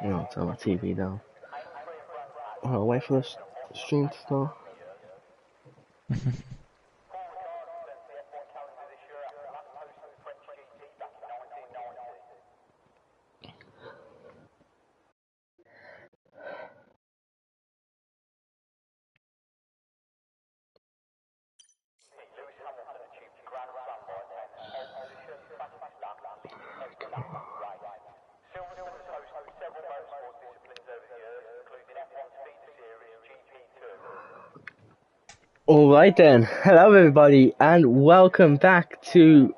No, turn my TV down. I'll wait for the stream to start. Alright then, hello everybody and welcome back to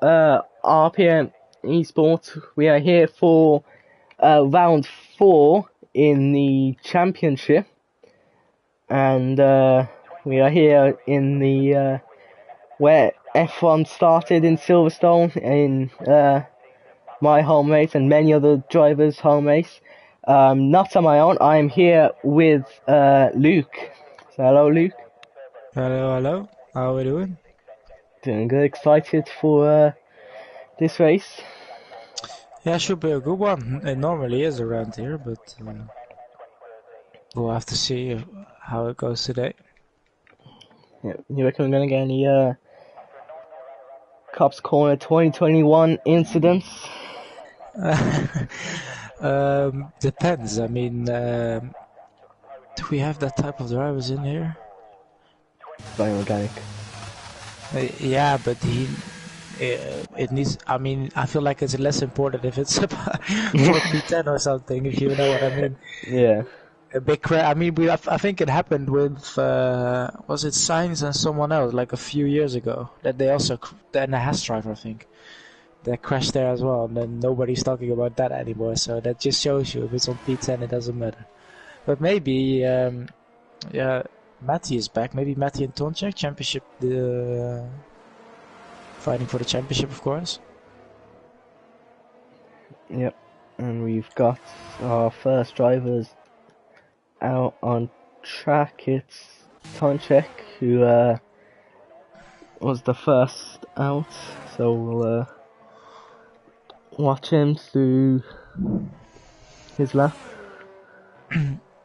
RPM Esports. We are here for round 4 in the championship, and we are here in the where F1 started in Silverstone, in my home race and many other drivers' home race. Not on my own, I am here with Luke. So hello Luke. Hello. How are we doing? Doing good. Excited for this race? Yeah, should be a good one. It normally is around here, but we'll have to see how it goes today. Yeah, you reckon we're gonna get any Cops Corner 2021 incidents? Depends. I mean, do we have that type of drivers in here? Very organic. Yeah, but it needs. I mean, I feel like it's less important if it's for P10 or something. If you know what I mean. Yeah. A big crash. I mean, I think it happened with was it Sainz and someone else like a few years ago that they also and a Haas driver, I think, that crashed there as well. And then nobody's talking about that anymore. So that just shows you if it's on P10, it doesn't matter. But maybe, yeah, Matty is back. Maybe Matty and Tonchek championship, fighting for the championship, of course. Yep. And we've got our first drivers out on track. It's Tonchek, who was the first out, so we'll watch him through his lap.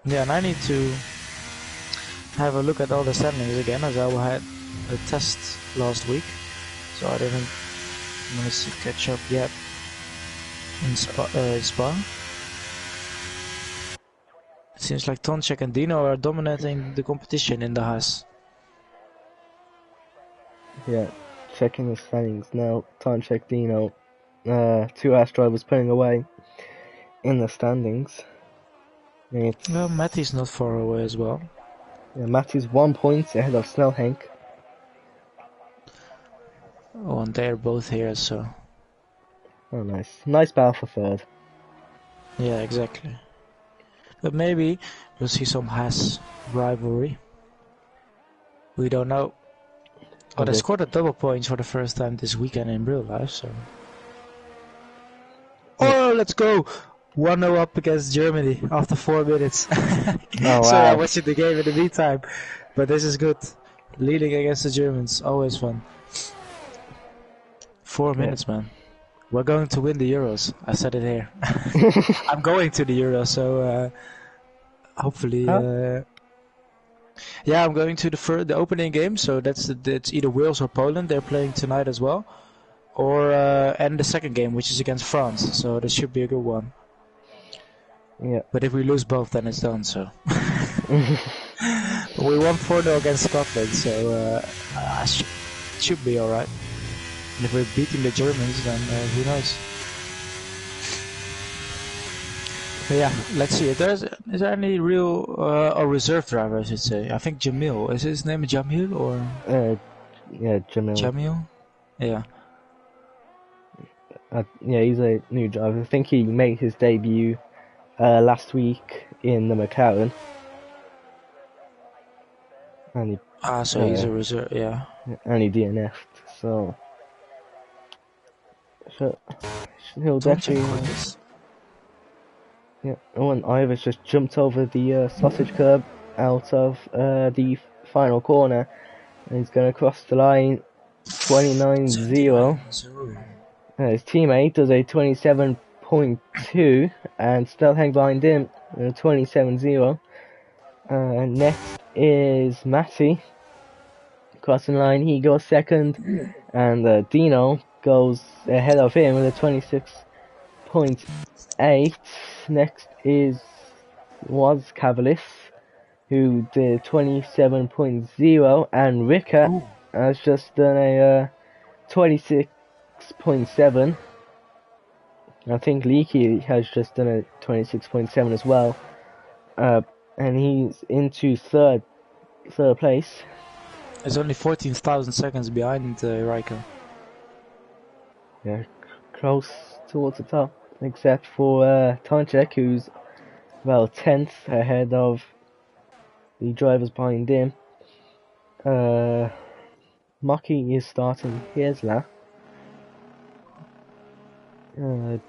Yeah, and I need to have a look at all the standings again, as I had a test last week, so I didn't manage to catch up yet in Spa. It seems like Tonchek and Dino are dominating the competition in the Haas. Yeah, checking the standings now. Tonchek, Dino, 2 Haas drivers pulling away in the standings. Well, Matty's not far away as well. Yeah, Matty's 1 point ahead of Snellhenk. Oh, and they're both here, so... Oh, nice. Nice battle for third. Yeah, exactly. But maybe we'll see some Haas rivalry. We don't know. Oh, they scored a double points for the first time this weekend in real life, so... Oh, let's go! 1-0 up against Germany after 4 minutes. Oh, wow. So I watched the game in the meantime. But this is good. Leading against the Germans, always fun. 4 minutes, man. We're going to win the Euros. I said it here. I'm going to the Euros, so hopefully... Yeah, I'm going to the opening game, so that's either Wales or Poland. They're playing tonight as well. Or and the second game, which is against France, so this should be a good one. Yeah. But if we lose both, then it's done, so... But we won 4-0 against Scotland, so should be alright. And if we're beating the Germans, then who knows? But yeah, let's see. Is there any real or reserve driver, I should say? I think Jamil. Is his name Jamil or? Yeah, Jamil. Jamil. Yeah. Yeah, he's a new driver. I think he made his debut last week in the McLaren. And so he's a reserve, yeah. And he DNF'd, so he'll definitely... Yeah, and Ivers just jumped over the sausage curb out of the final corner, and he's going to cross the line 29.0. His teammate does a 27.2, and still hang behind him, 27-0. Next is Matty. Crossing the line, he goes second, and Dino goes ahead of him with a 26.8. Next was Cavalis, who did 27.0, and Rika has just done a 26.7. I think Leaky has just done a 26.7 as well, and he's into third place. It's only 14,000 seconds behind Raikkonen. Yeah, close towards the top, except for Tonchek, who's well 10th ahead of the drivers behind him. Maki is starting his lap. Yeah,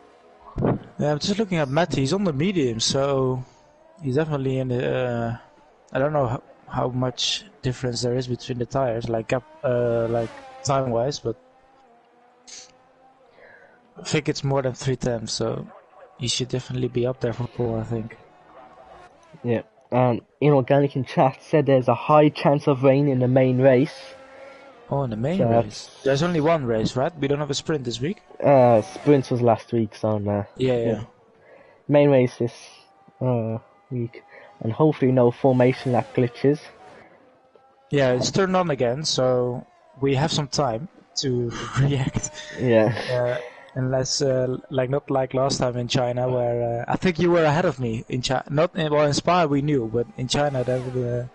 I'm just looking at Matty. He's on the medium, so he's definitely in the. I don't know how much difference there is between the tires, like time-wise, but I think it's more than 3 times, so he should definitely be up there for pole, I think. Yeah, and Inorganic in chat said there's a high chance of rain in the main race. Oh, in the main race? There's only one race, right? We don't have a sprint this week? Sprint was last week, so yeah. Main race this week, and hopefully no formation lap glitches. Yeah, it's turned on again, so we have some time to react. Yeah. Unless, not like last time in China, where I think you were ahead of me in China. In Spa we knew, but in China, that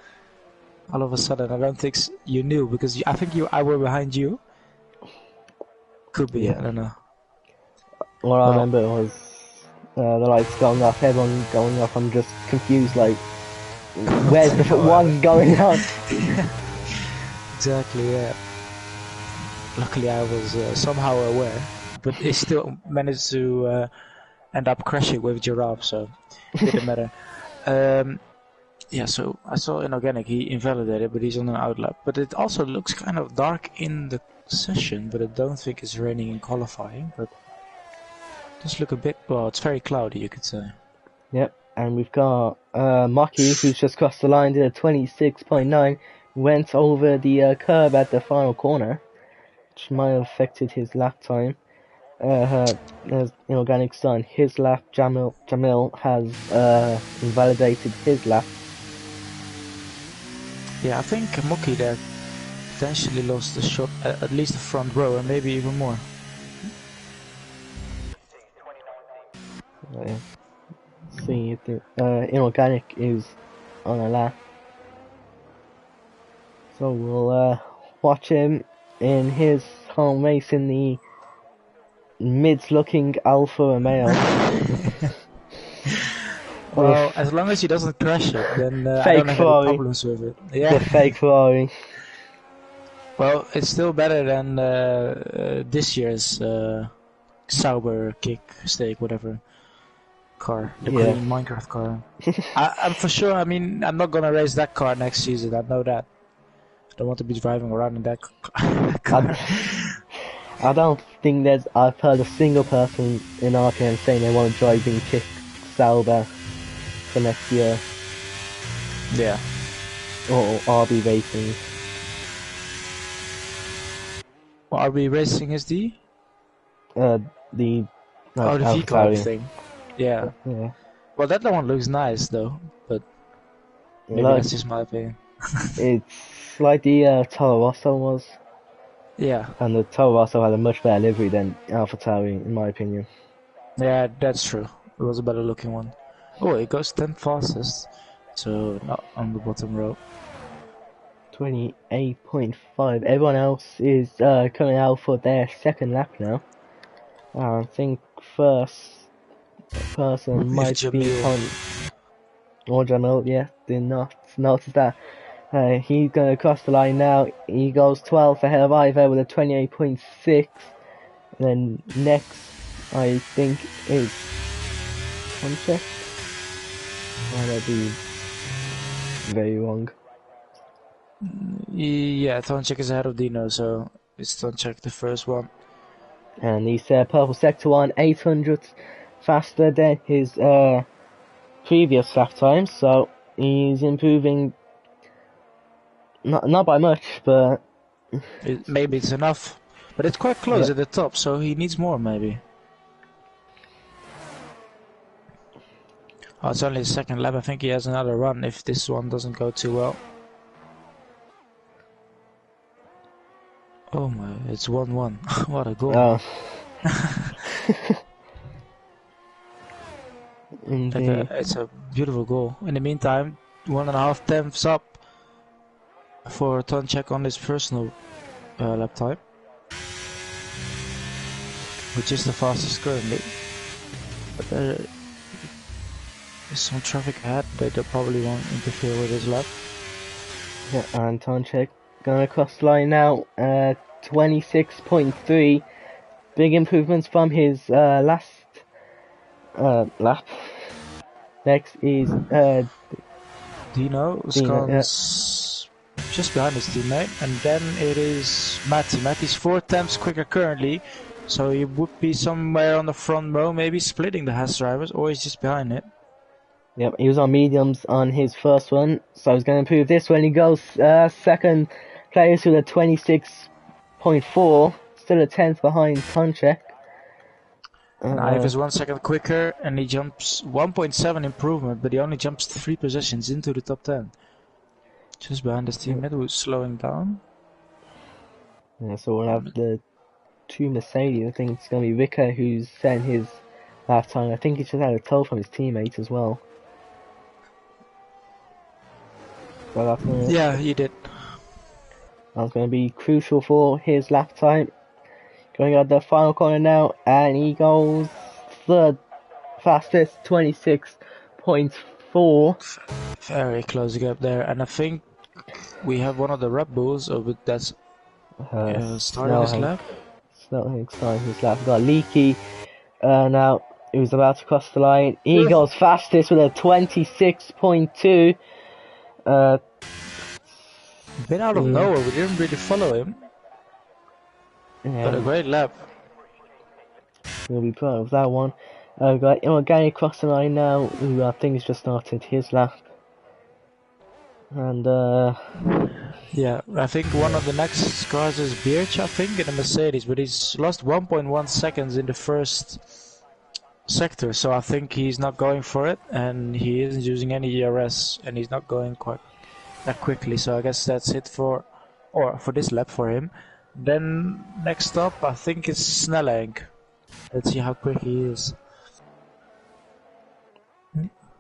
all of a sudden, I don't think you knew because I think I were behind you. Could be, I don't know. What I remember was the lights going off, everyone going off. I'm just confused, like, where's the one going on? Exactly, yeah. Luckily, I was somehow aware, but it still managed to end up crashing with Giraffe, so it didn't matter. Yeah, so I saw Inorganic, he invalidated, but he's on an outlap. But it also looks kind of dark in the session, but I don't think it's raining in qualifying. But just look a bit, well, it's very cloudy, you could say. Yep, and we've got Maki, who's just crossed the line, did a 26.9, went over the curb at the final corner, which might have affected his lap time. As Inorganic's done his lap, Jamil has invalidated his lap. Yeah, I think Muki there potentially lost the shot, at least the front row, and maybe even more. See if the Inorganic is on a lap. So we'll watch him in his home race in the mid-looking Alfa Romeo. Well, as long as he doesn't crash it, then I don't have any problems with it. Yeah. The fake Ferrari. Well, it's still better than this year's Sauber kick, steak, whatever car, the green Minecraft car. I'm for sure. I mean, I'm not gonna race that car next season. I know that. I don't want to be driving around in that car. I don't think I've heard a single person in RPM saying they want to drive in kick Sauber for next year. Yeah. Or RB Racing. What RB Racing is the? The the V-Club thing. Yeah. Well, that one looks nice though, but maybe that's just my opinion. It's like the Toro Rosso was. Yeah. And the Toro Rosso had a much better livery than AlphaTauri, in my opinion. Yeah, that's true. It was a better looking one. Oh, it goes 10th fastest, so not on the bottom row. 28.5. Everyone else is coming out for their second lap now. I think first person might be on. Or Jamil, yeah, did not notice that. He's going to cross the line now. He goes 12th ahead of Ivo with a 28.6. And then next, I think, is Tonchek. Might that be very wrong? Yeah, Tonchek is ahead of Dino, so it's Tonchek the first one. And he's purple sector 1, 800 faster than his previous lap time, so he's improving not by much, but Maybe it's enough, but it's quite close at the top, so he needs more maybe. Oh, it's only his second lap. I think he has another run if this one doesn't go too well. Oh my, it's 1-1. What a goal. oh. Indeed. It's a beautiful goal. In the meantime, 1.5 tenths up for Tonchek on his personal lap time, which is the fastest currently. But there is some traffic ahead, but they probably won't interfere with his lap. Yeah, and Tonchek going across the line now, 26.3. Big improvements from his last lap. Next is Dino comes just behind his teammate, and then it is Matty. Matty's 4 tenths quicker currently, so he would be somewhere on the front row, maybe splitting the Haas drivers, or he's just behind it. Yep, he was on mediums on his first one, so he's going to improve this when he goes second place with a 26.4, still a tenth behind Tonchek. And Ive is 1 second quicker, and he jumps 1.7 improvement, but he only jumps 3 positions into the top 10. Just behind his teammate who's slowing down. Yeah, so we'll have the 2 Mercedes. I think it's going to be Ricker who's setting his lap time. I think he just had a toll from his teammate as well. So yeah, he did. That's going to be crucial for his lap time. Going out the final corner now, and he goes third fastest, 26.4. Very close gap there, and I think we have one of the Red Bulls that's starting his lap. Starting his lap. Got Leaky now, who's about to cross the line. He goes fastest with a 26.2. Been out of nowhere, we didn't really follow him. But a great lap. We'll be proud of that one. We've got Organic cross the line now, who I think has just started his lap. And yeah, I think one of the next cars is Birch, I think, in a Mercedes, but he's lost 1.1 seconds in the first sector, so I think he's not going for it, and he isn't using any ERS, and he's not going quite that quickly, so I guess that's it for this lap for him. Then next up, I think it's Snelling. Let's see how quick he is.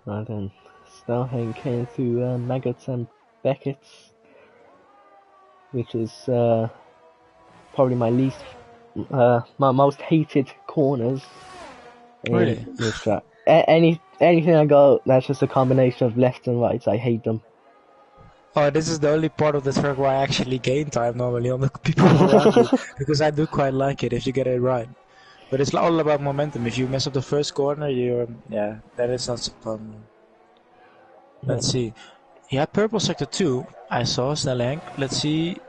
Right then, Snelling came through Maggots and Beckett's, which is probably my most hated corners Really? in this track. Anything I go, that's just a combination of left and right. I hate them. Oh, this is the only part of the track where I actually gain time normally on the people around me, because I do quite like it if you get it right. But it's all about momentum. If you mess up the first corner, then it's not so fun. Let's see. He had purple sector 2. I saw Snelling. Let's see.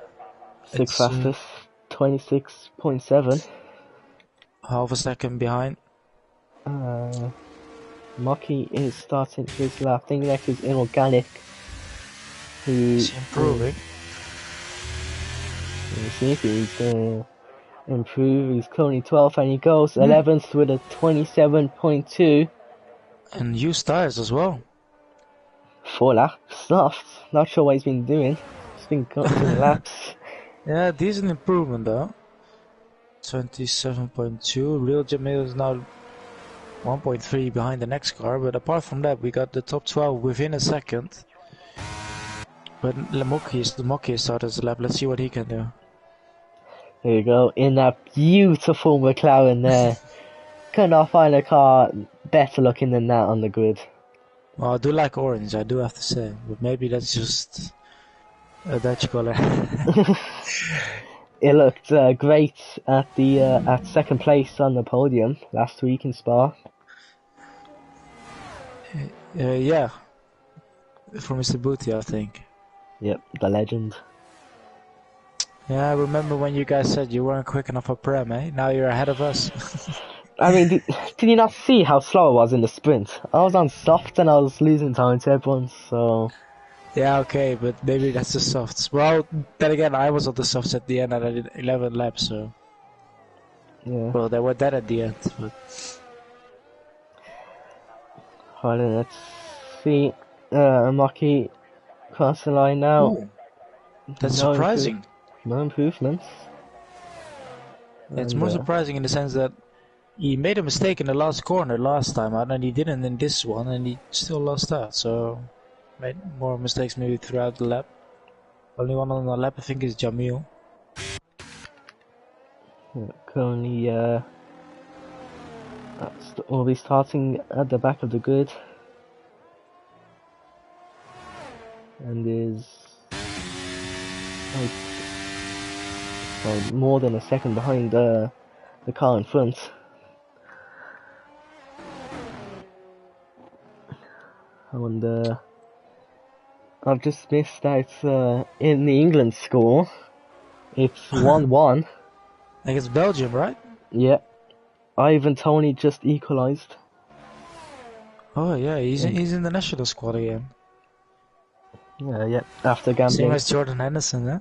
Sixth fastest, 26.7. Half a second behind. Mocky is starting his lap. I think next is Inorganic. He's improving. Let's see if he's going to improve. He's currently 12th and he goes 11th with a 27.2. And used tires as well. 4 laps. Not sure what he's been doing. He's been cutting laps. Yeah, decent improvement though. 27.2. Real Jamil is now 1.3 behind the next car, but apart from that, we got the top 12 within a second. But the Moki started his lap. Let's see what he can do. Here we go, in that beautiful McLaren there. Could not find a car better looking than that on the grid. Well, I do like orange, I do have to say, but maybe that's just a Dutch color. It looked great at the at second place on the podium last week in Spa. Yeah, for Mr. Booty, I think. Yep, the legend. Yeah, I remember when you guys said you weren't quick enough for Prem, eh? Now you're ahead of us. I mean, did you not see how slow I was in the sprint? I was on soft and I was losing time to everyone, so... Yeah, okay, but maybe that's the softs. Well, then again, I was on the softs at the end and I did 11 laps, so... Yeah. Well, they were dead at the end, but... Hold on, let's see. Maki cross the line now. Ooh, that's No surprising. No improvements. It's And, more surprising in the sense that he made a mistake in the last corner last time out, and he didn't in this one, and he still lost out. So made more mistakes maybe throughout the lap. Only one on the lap I think is Jamil. currently, will be starting at the back of the grid. And is like, more than a second behind the car in front. And I've just missed out in the England score. It's 1-1. I think it's Belgium, right? Yeah. Ivan Toney just equalised. Oh yeah, he's in the national squad again. Yeah, after gambling. Same as Jordan Henderson, huh?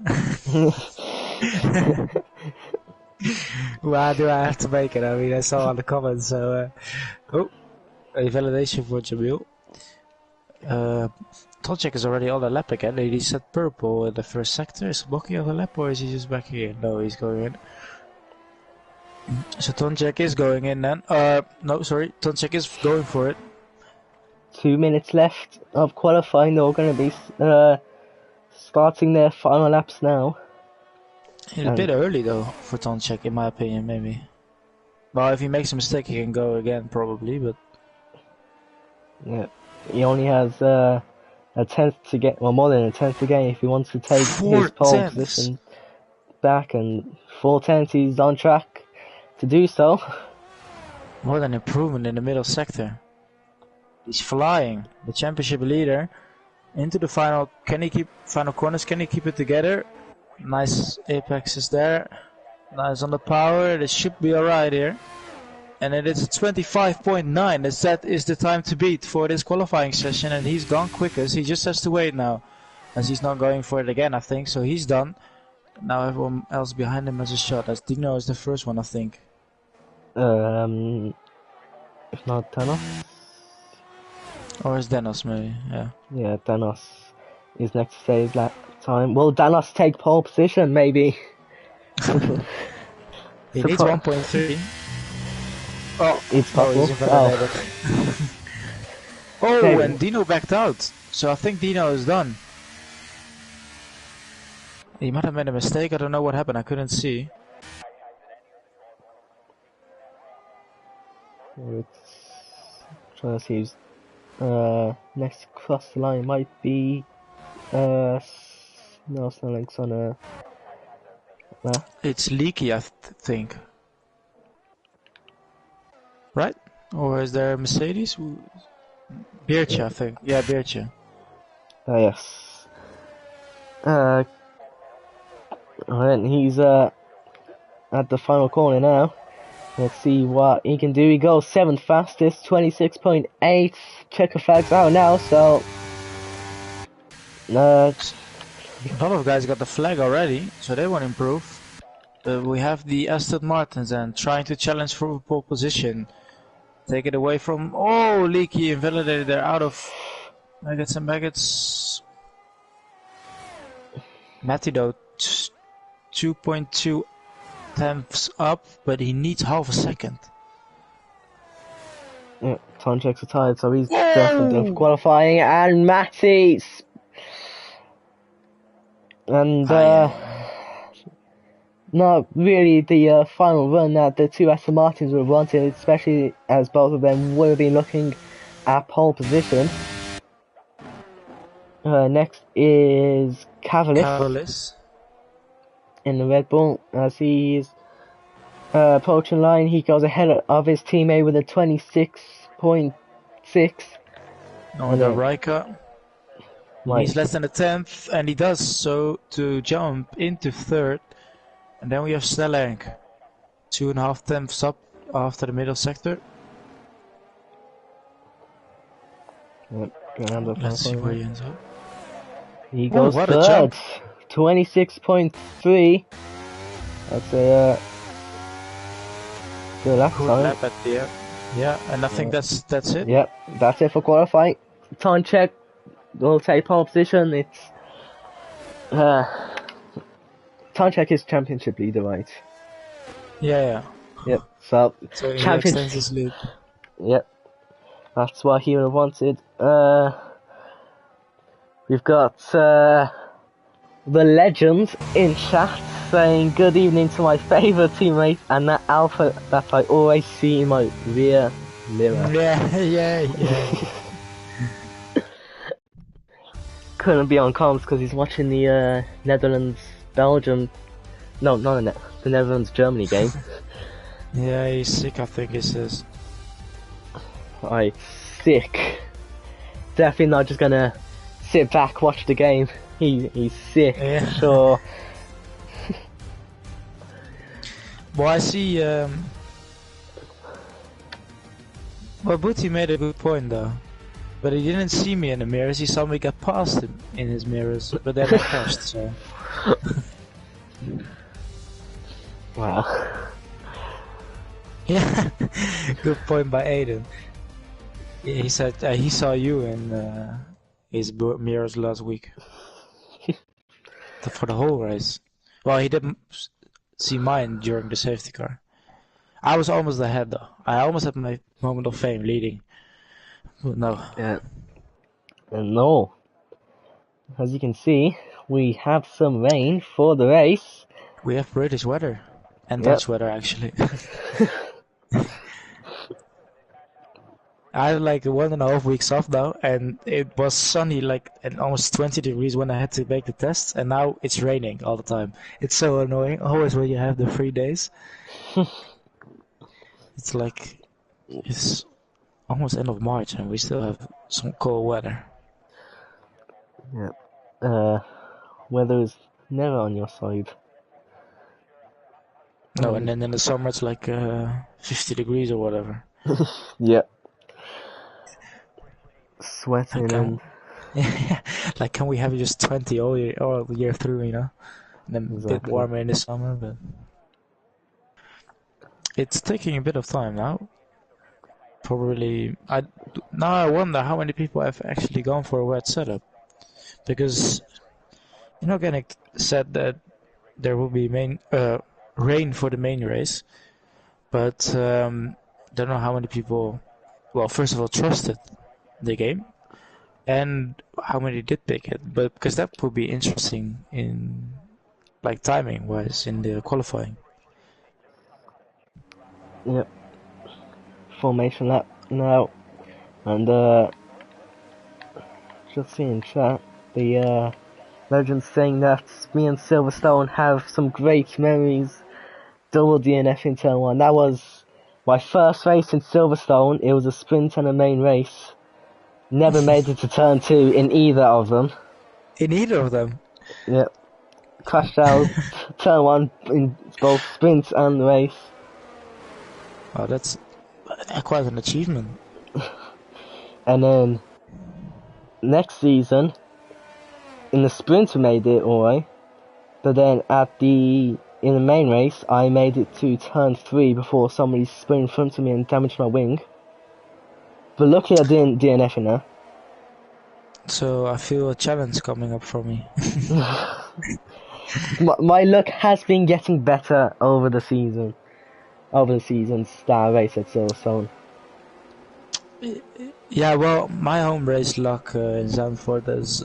Why do I have to make it? I mean, I saw on the comments, so... oh, a validation for Jamil. Tolchek is already on the lap again. He set purple in the first sector. Is Boki on the lap or is he just back here? No, he's going in. So Tonchek is going in then. No, sorry. Tonchek is going for it. 2 minutes left of qualifying. They're going to be starting their final laps now. It's a bit early though for Tonchek, in my opinion, maybe. Well, if he makes a mistake, he can go again, probably, but... yeah. He only has a tenth to get, well, more than a tenth to gain if he wants to take his pole position back, and 4 tenths, he's on track to do so. More than improvement in the middle sector. He's flying, the championship leader, into the final. Can he keep final corners? Can he keep it together? Nice apexes there. Nice on the power. This should be alright here. And it is 25.9. That is the time to beat for this qualifying session, and he's gone quickest. He just has to wait now, as he's not going for it again, I think. So he's done. Now everyone else behind him has a shot. As Dino is the first one, I think. If not Thanos. Or is Danos maybe? Yeah. Yeah, Danos is next to say his lap time. Will Danos take pole position? Maybe. He needs 1.3. Oh, it's possible. Oh, and Dino backed out. So I think Dino is done. He might have made a mistake. I don't know what happened. I couldn't see. Trying to see who's next across the line. Might be no, Snelling's on a... It's Leaky, I think. Right? Or is there Mercedes? Beertje, I think. Yeah, Beertje. Yes. And he's at the final corner now. Let's see what he can do. He goes 7th fastest, 26.8. Checker flags out now, so... a lot of guys got the flag already, so they won't improve. We have the Aston Martins and trying to challenge for pole position. Take it away from... oh, Leaky invalidated. They're out of maggots and maggots. Matty though, 2.2 tenths up, but he needs half a second. Yeah, time checks are tired, so he's definitely done for qualifying. And Matty... and not really the final run that the two Aston Martins would have wanted, especially as both of them would have been looking at pole position. Next is Cavalis in the Red Bull. As he's approaching line, he goes ahead of his teammate with a 26.6. On the Riker. He's less than a tenth, and he does so to jump into 3rd. And then we have Snellenk, 2.5 tenths up. after the middle sector. Yep, around the Let's see final where point. he ends up. He Oh, goes what a third. jump! 26.3. That's a good lap Good time. lap at the end. Yeah, and I think that's it. Yep, that's it for qualifying. Time check. We'll take pole position. It's time check is championship leader, right? Yeah. Yep. So So he extends championship. his lead. Yep. That's what he would have wanted. We've got the legend in chat saying good evening to my favourite teammate and that Alpha that I always see in my rear mirror. Yeah. Couldn't be on comms because he's watching the Netherlands Belgium. No, not the Netherlands Germany game. Yeah, he's sick, I think he says. Alright, sick. Definitely not just gonna sit back, watch the game. He's sick, Yeah. for sure. Well, I see. Well, Booty made a good point though. But he didn't see me in the mirrors, he saw me get past him in his mirrors, but then I crashed, so... Wow. Yeah, good point by Aiden. He said he saw you in his mirrors last week. For the whole race. Well, he didn't see mine during the safety car. I was almost ahead though. I almost had my moment of fame leading. But no. Yeah. And no. As you can see, we have some rain for the race. We have British weather. And Yep. Dutch weather actually. I had like 1.5 weeks off now, and it was sunny like at almost 20 degrees when I had to make the test, and now it's raining all the time. It's so annoying. Always when you have the 3 days. It's like it's almost end of March and we still have some cold weather. Yep. Weather is never on your side. No, and then in the summer it's like 50 degrees or whatever. Yep. Sweating and... Like, can we have just 20 all year through, you know? And then Exactly. a bit warmer in the summer, but... It's taking a bit of time now. Probably... Now I wonder how many people have actually gone for a wet setup. Because... You know, Gannick said that there will be rain for the main race. But don't know how many people... Well, first of all, trusted the game. And how many did pick it, but because that would be interesting in like timing wise in the qualifying. Yep. Formation lap now. And just seeing chat, the legend saying that me and Silverstone have some great memories. Double DNF in turn 1. That was my first race in Silverstone. It was a sprint and a main race. Never made it to turn 2 in either of them. In either of them? Yep. Crashed out turn 1 in both sprint and race. Oh, that's quite an achievement. And then next season, in the sprint we made it alright. But then in the main race, I made it to turn 3 before somebody spun in front of me and damaged my wing. But luckily I didn't DNF in there. So I feel a challenge coming up for me. my luck has been getting better over the season. Over the season's star race at Silverstone. Yeah, well, my home race luck in Zandvoort has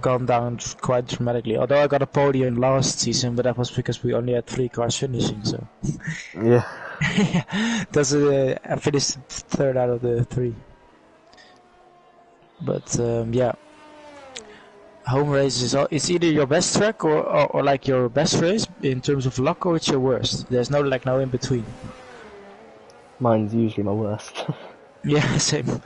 gone down quite dramatically. Although I got a podium last season, but that was because we only had 3 cars finishing, so... Yeah. I finished 3rd out of the 3. But yeah, home race it's either your best track or like your best race in terms of luck, or it's your worst. There's no in between. Mine's usually my worst. Yeah, same.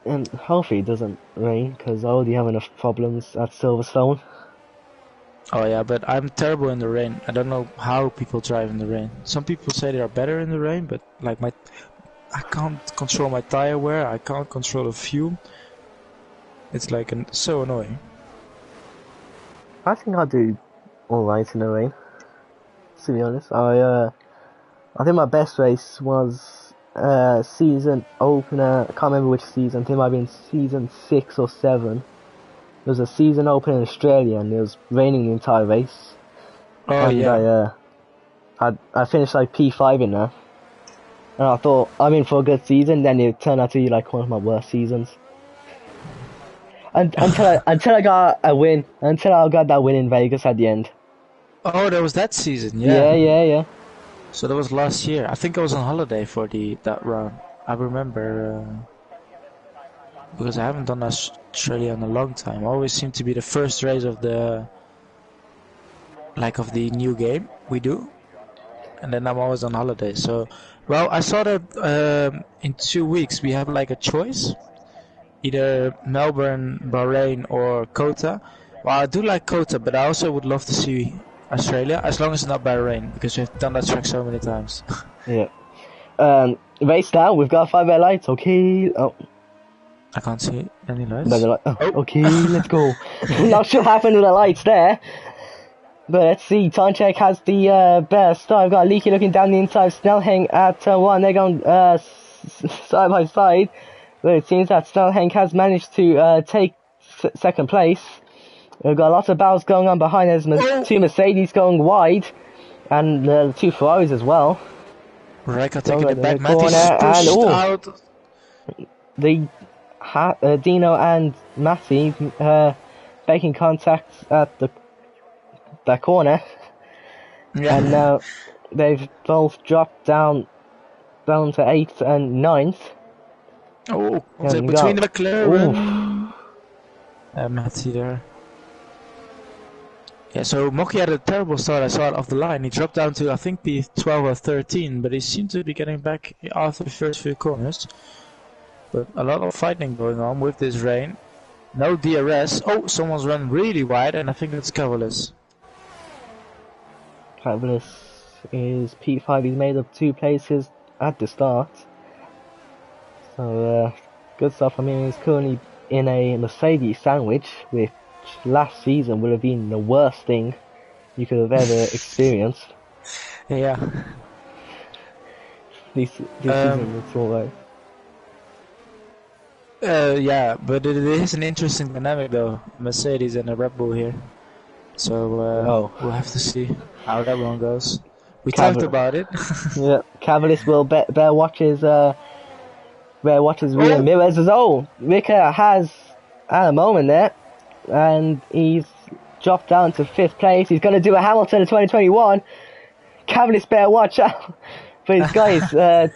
And hopefully it doesn't rain, because I already have enough problems at Silverstone. Oh yeah, but I'm terrible in the rain. I don't know how people drive in the rain. Some people say they are better in the rain, but like I can't control my tire wear. I can't control the fuel. It's like so annoying. I think I do alright in the rain, to be honest. I think my best race was season opener. I can't remember which season. I think it might have been season 6 or 7. There was a season opener in Australia and it was raining the entire race. Oh And yeah. I finished like P5 in there. And I thought I'm in for a good season. Then it turned out to be like one of my worst seasons. And until I got a win, until I got that win in Vegas at the end. Oh, that was that season. Yeah. So that was last year. I think I was on holiday for that round. I remember because I haven't done Australia in a long time. I always seem to be the first race of the new game we do, and then I'm always on holiday. So, well, I saw that in 2 weeks we have like a choice, either Melbourne, Bahrain, or Kota. Well, I do like Kota, but I also would love to see Australia, as long as it's not Bahrain, because we've done that track so many times. Yeah. Race now. We've got 5 red lights. Okay. Oh. I can't see any lights. No, like, oh. Okay, let's go. Not sure what happened with the lights there. But let's see, Tonchek has the best start. I've got Leaky looking down the inside, Snellheng at turn 1. They're going side by side. But it seems that Snellheng has managed to take second place. We've got lots of battles going on behind. There's 2 Mercedes going wide. And 2 Ferraris as well. Raika taking it back. Matty's pushed out. Dino and Matty making contact at that corner, and now they've both dropped down to 8th and 9th. Oh, between the McLaren and Matty there. Yeah, so Moki had a terrible start. I saw it off the line. He dropped down to I think P12 or 13, but he seemed to be getting back after the first few corners. But a lot of fighting going on with this rain. No DRS. Oh, someone's run really wide, and I think it's Cavalis. Cavalis is P5. He's made up 2 places at the start. So, good stuff. I mean, he's currently in a Mercedes sandwich, which last season would have been the worst thing you could have ever experienced. Yeah. This season, it's alright. Yeah, but it is an interesting dynamic though, Mercedes and a Red Bull here. So we'll have to see how that one goes. We talked about it. Yeah, Cavalis will bear watches rear mirrors as Ricker has at a moment there, and he's dropped down to 5th place. He's going to do a Hamilton in 2021. Cavalis better watch out for his guys.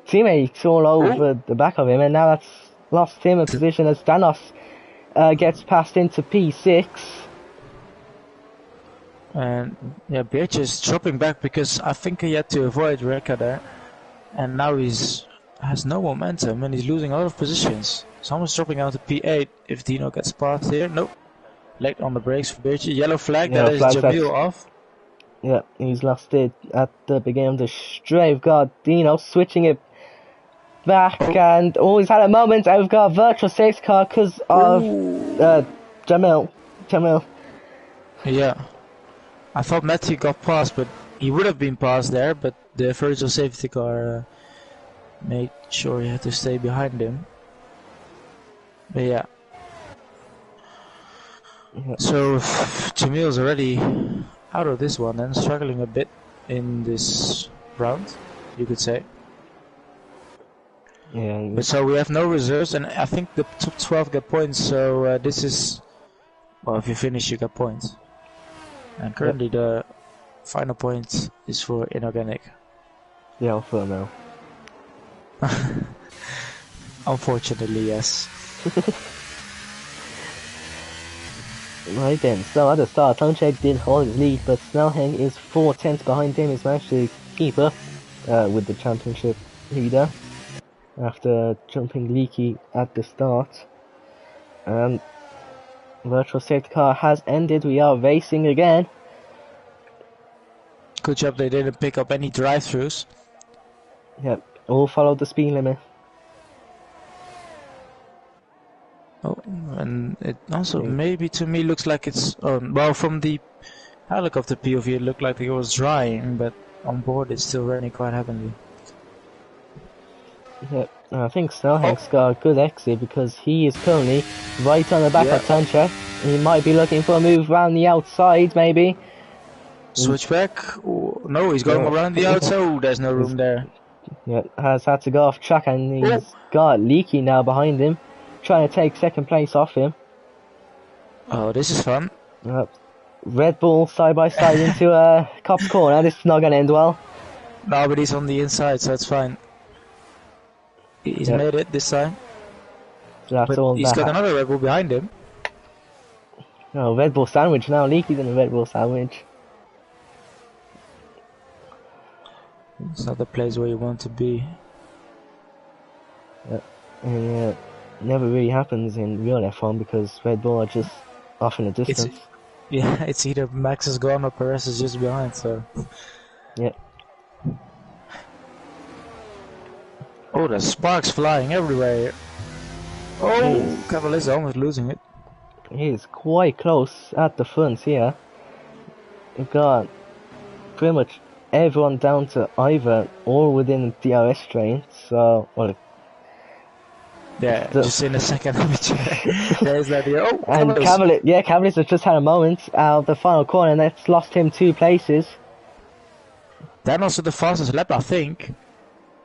Teammates all over the back of him, and now that's lost him a position as Stanos gets passed into P6. And yeah, Birch is dropping back because I think he had to avoid Reka there, and now has no momentum and he's losing a lot of positions. Someone's dropping out to P8 if Dino gets past here. Nope. Leg on the brakes for Birch. Yellow flag, that is Jamil off. Yeah, he's lost it at the beginning of the straight. We've got Dino switching it back, and he's had a moment. We've got a virtual safety car because of Jamil. Yeah. I thought Matthew got past, but he would have been past there, but the virtual safety car made sure he had to stay behind him. But yeah. So Jamil's already out of this one and struggling a bit in this round, you could say. Yeah. But so we have no reserves, and I think the top 12 get points. So this is, well, if you finish, you get points. And currently the final point is for inorganic. Yeah, Alpha now. Unfortunately, yes. Right then, so at the start, Tonchek did hold his lead, but Snellheng is 4/10 behind him. He's managed to keep up with the championship leader after jumping Leaky at the start. Virtual safety car has ended. We are racing again. Good job they didn't pick up any drive-thrus. Yep, all follow the speed limit. Oh, and it also maybe to me looks like it's well, from the helicopter POV it looked like it was drying, but on board it's still raining quite heavily. Yep, I think Snellhank's got a good exit because he is currently right on the back of Tantra. He might be looking for a move around the outside, maybe. Switchback? Oh, no, he's going around the outside. Oh, there's no room there. Yeah, has had to go off track, and he's got Leaky now behind him, trying to take second place off him. Oh, this is fun. Red Bull side by side into a Cop's corner. This is not going to end well. No, but he's on the inside, so it's fine. He's made it this time. So that's all he's got another Red Bull behind him. Oh, Red Bull sandwich now. Leaky's in a Red Bull sandwich. It's not the place where you want to be. And never really happens in real F1 because Red Bull are just off in the distance. It's either Max is gone or Perez is just behind, so... Yeah. Oh, there's sparks flying everywhere. Oh, Cavalier is almost losing it. He is quite close at the front here. We've got pretty much everyone down to either or within the DRS train, so... Well, yeah, just in a second. There's that here. Oh, and Cavalier has just had a moment out of the final corner and that's lost him 2 places. Then also the fastest lap, I think.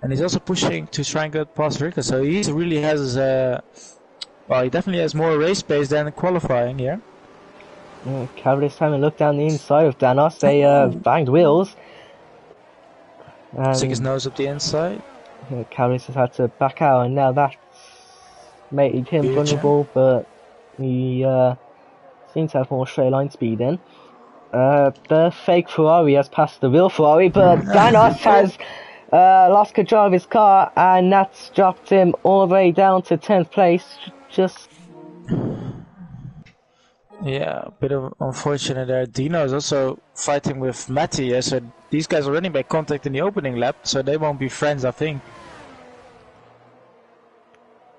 And he's also pushing to try and get past Rico, so he really has, well, he definitely has more race pace than qualifying here. Yeah, Cavalier's having a look down the inside of Danos, they banged wheels. Stick his nose up the inside. Yeah, Cavalier's has had to back out, and now that's made him vulnerable, but he seems to have more straight line speed in. The fake Ferrari has passed the real Ferrari, but Danos has lost control of his car, and that's dropped him all the way down to 10th place. Just yeah, a bit of unfortunate there. Dino is also fighting with Matty, so these guys already made contact in the opening lap, so they won't be friends, I think.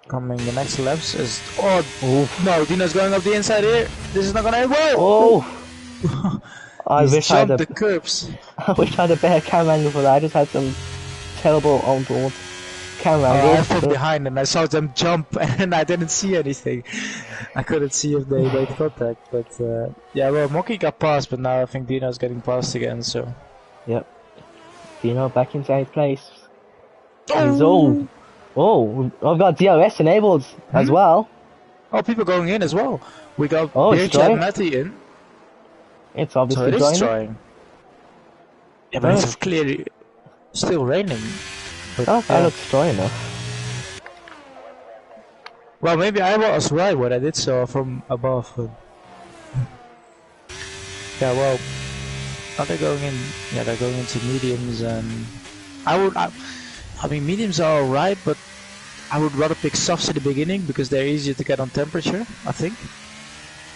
Coming the next laps is... Oh, no, Dino's going up the inside here. This is not gonna end well. Oh! I wish I had the curbs. I wish I had a better camera angle for that. I just had some terrible onboard camera angle. I was from behind and I saw them jump and I didn't see anything. I couldn't see if they made contact, but yeah, well, Moki got past, but now I think Dino's getting past again, so... Yep. Dino back in 8th place. Oh, I've got DRS enabled as well. Oh, people going in as well. We got and Matty in. It's obviously drying. Yeah, but it's clearly still raining. But, that looks dry enough. Well, maybe I was right when I did so from above. Yeah, well, are they going in? Yeah, they're going into mediums, and I mean, mediums are alright, but I would rather pick softs at the beginning because they're easier to get on temperature, I think.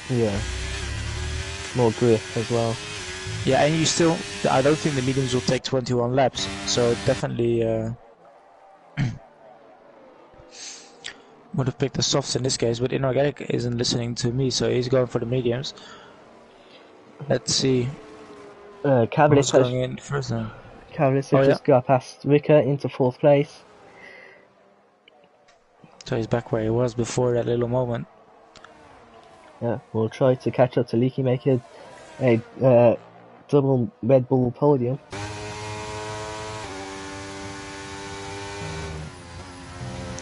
Yeah. More grip as well. Yeah, and you still... I don't think the mediums will take 21 laps, so definitely would have picked the softs in this case, but Inorganic isn't listening to me, so he's going for the mediums. Let's see. Cavalier going in first then. Cavalier just got past Ricker into 4th place. So he's back where he was before that little moment. Yeah, we'll try to catch up to Leaky, make it a double Red Bull podium.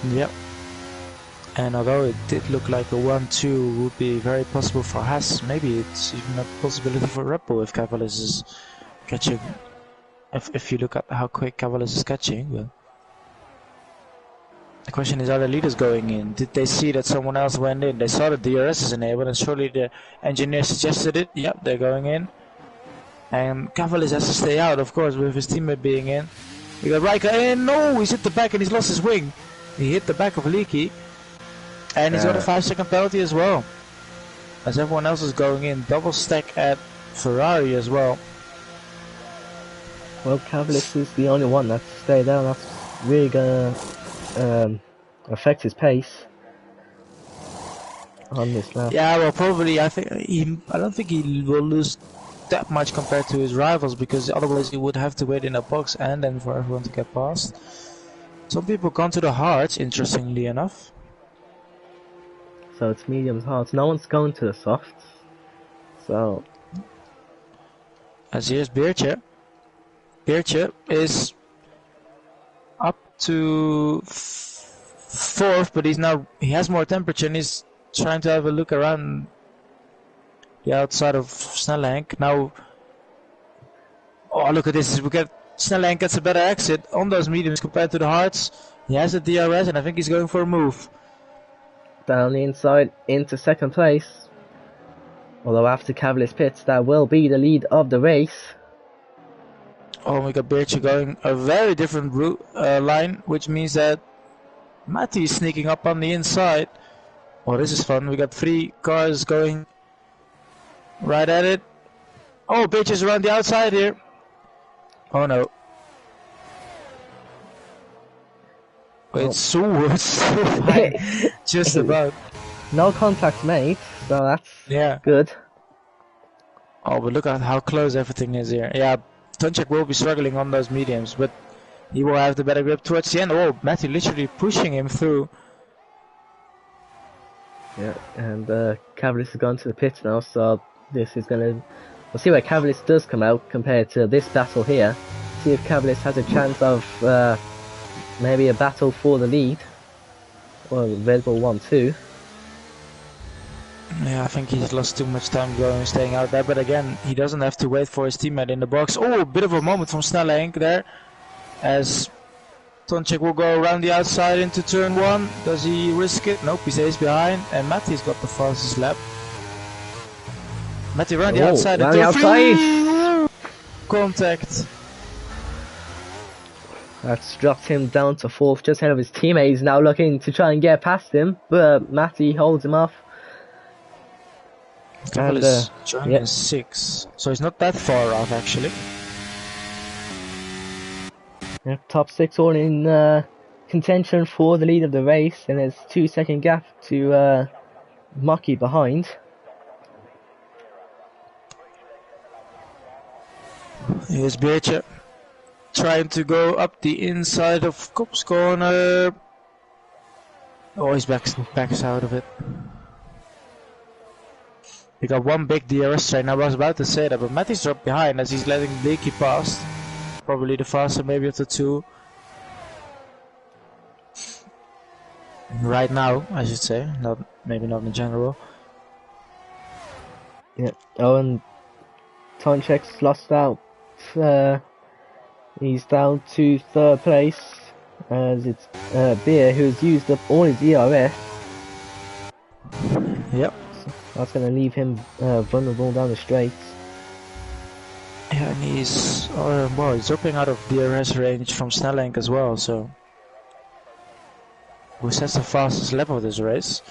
Yep. And although it did look like a 1-2 would be very possible for Haas, maybe it's even a possibility for Red Bull if Cavalis is catching. If you look at how quick Cavalis is catching, well. The question is, are the leaders going in? Did they see that someone else went in? They saw that the DRS is enabled and surely the engineer suggested it. Yep, they're going in. And Cavalis has to stay out, of course, with his teammate being in. We got Riker in. No, he's hit the back and he's lost his wing. He hit the back of Leaky. And he's got a 5-second penalty as well. as everyone else is going in. Double stack at Ferrari as well. Well, Cavalis is the only one that's stayed down. That's really gonna affect his pace on this lap. Yeah, well, probably I don't think he will lose that much compared to his rivals, because otherwise he would have to wait in a box and then for everyone to get past. Some people gone to the hards, interestingly enough. So it's mediums, hards. No one's going to the softs. So As here's Beertje. Beertje is up to fourth, but he has more temperature and he's trying to have a look around the outside of Snellenk. Now, oh, look at this. Snellenk gets a better exit on those mediums compared to the hards. He has a DRS and I think he's going for a move. down the inside into second place. Although after Cavalis pits, that will be the lead of the race. Oh, we got Beertje going a very different route, line, which means that Matti is sneaking up on the inside. Oh, this is fun. We got 3 cars going right at it. Oh, Beertje's around the outside here. Oh no. It's so fine. Just about. No contact made, so that's good. Oh, but look at how close everything is here. Yeah, Tonček will be struggling on those mediums, but he will have the better grip towards the end. Oh, Matty literally pushing him through. Yeah, and Cavalis has gone to the pits now, so this is gonna... We'll see where Cavalis does come out compared to this battle here. See if Cavalis has a chance of maybe a battle for the lead. Or Red Bull 1-2. Yeah, I think he's lost too much time going, staying out there, but again, he doesn't have to wait for his teammate in the box. Oh, a bit of a moment from Snellenk there, as Tonček will go around the outside into turn 1. Does he risk it? Nope, he stays behind, and Matty's got the fastest lap. Matty around the outside into free contact. That's dropped him down to 4th, just ahead of his teammate. He's now looking to try and get past him, but Matty holds him off. And joining 6, so he's not that far off actually. Yeah, top 6 all in contention for the lead of the race, and there's 2-second gap to Maki behind. Here's Beertje trying to go up the inside of Kopp's corner. Oh, he's backs out of it. We got one big DRS train. I was about to say that, but Matty's dropped behind as he's letting Leaky past. Probably the faster maybe of the 2. Right now, I should say. Maybe not in general. Yeah. Oh, and Tonček's lost out. He's down to 3rd place as it's Beer who's used up all his ERS. Yep. That's going to leave him vulnerable down the straights. Yeah, and he's he's dropping out of DRS range from Snellenk as well, so who sets the fastest lap of this race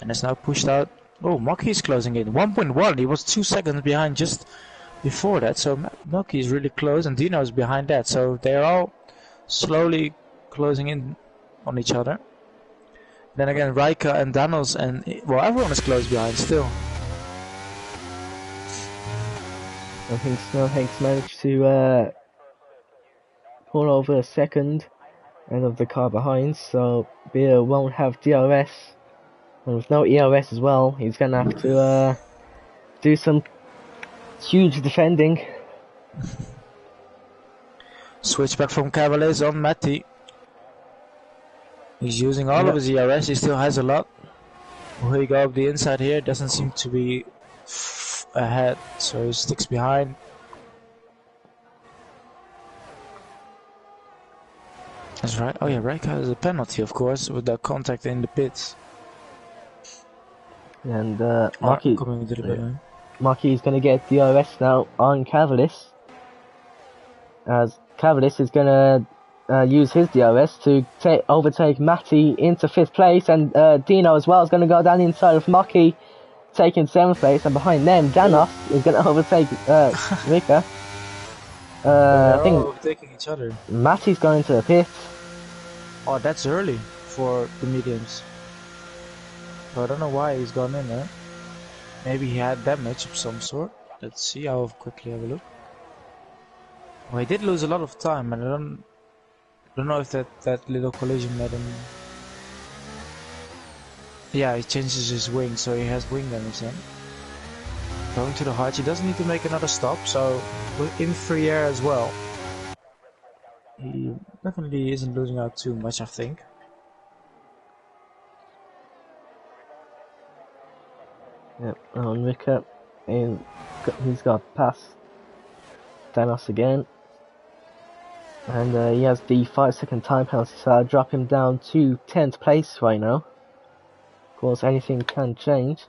and is now pushed out. Oh, Maki is closing in 1.1. He was 2 seconds behind just before that, so Maki is really close, and Dino is behind that, so they're all slowly closing in on each other. Then again, Raika and Daniels and everyone is close behind still. I think Snellhank's managed to pull over a second end of the car behind, so Beer won't have DRS. And with no ERS as well, he's going to have to do some huge defending. Switch back from Cavalis on Matty. He's using all of his ERS, he still has a lot. Will he go up the inside here? Doesn't seem to be ahead, so he sticks behind. That's right. Oh yeah, Raika has a penalty, of course, with that contact in the pits. And Maki is going to get DRS now on Cavalis, as Cavalis is going to use his DRS to overtake Matty into 5th place, and Dino as well is going to go down the inside of Maki taking 7th place, and behind them, Janos is going to overtake Rika. I They're all think overtaking each other. Matty's going to the pit. Oh, that's early for the mediums. So I don't know why he's gone in there. Maybe he had damage of some sort. Let's see. I'll quickly have a look. Well, he did lose a lot of time, and I don't know if that little collision made him. Yeah, he changes his wing, so he has wing damage then. Going to the heights, he doesn't need to make another stop, so in free air as well. He definitely isn't losing out too much, I think. Yep, on Rika, and he's got past Thanos again. And he has the 5-second time penalty, so I'll drop him down to 10th place right now. Of course, anything can change.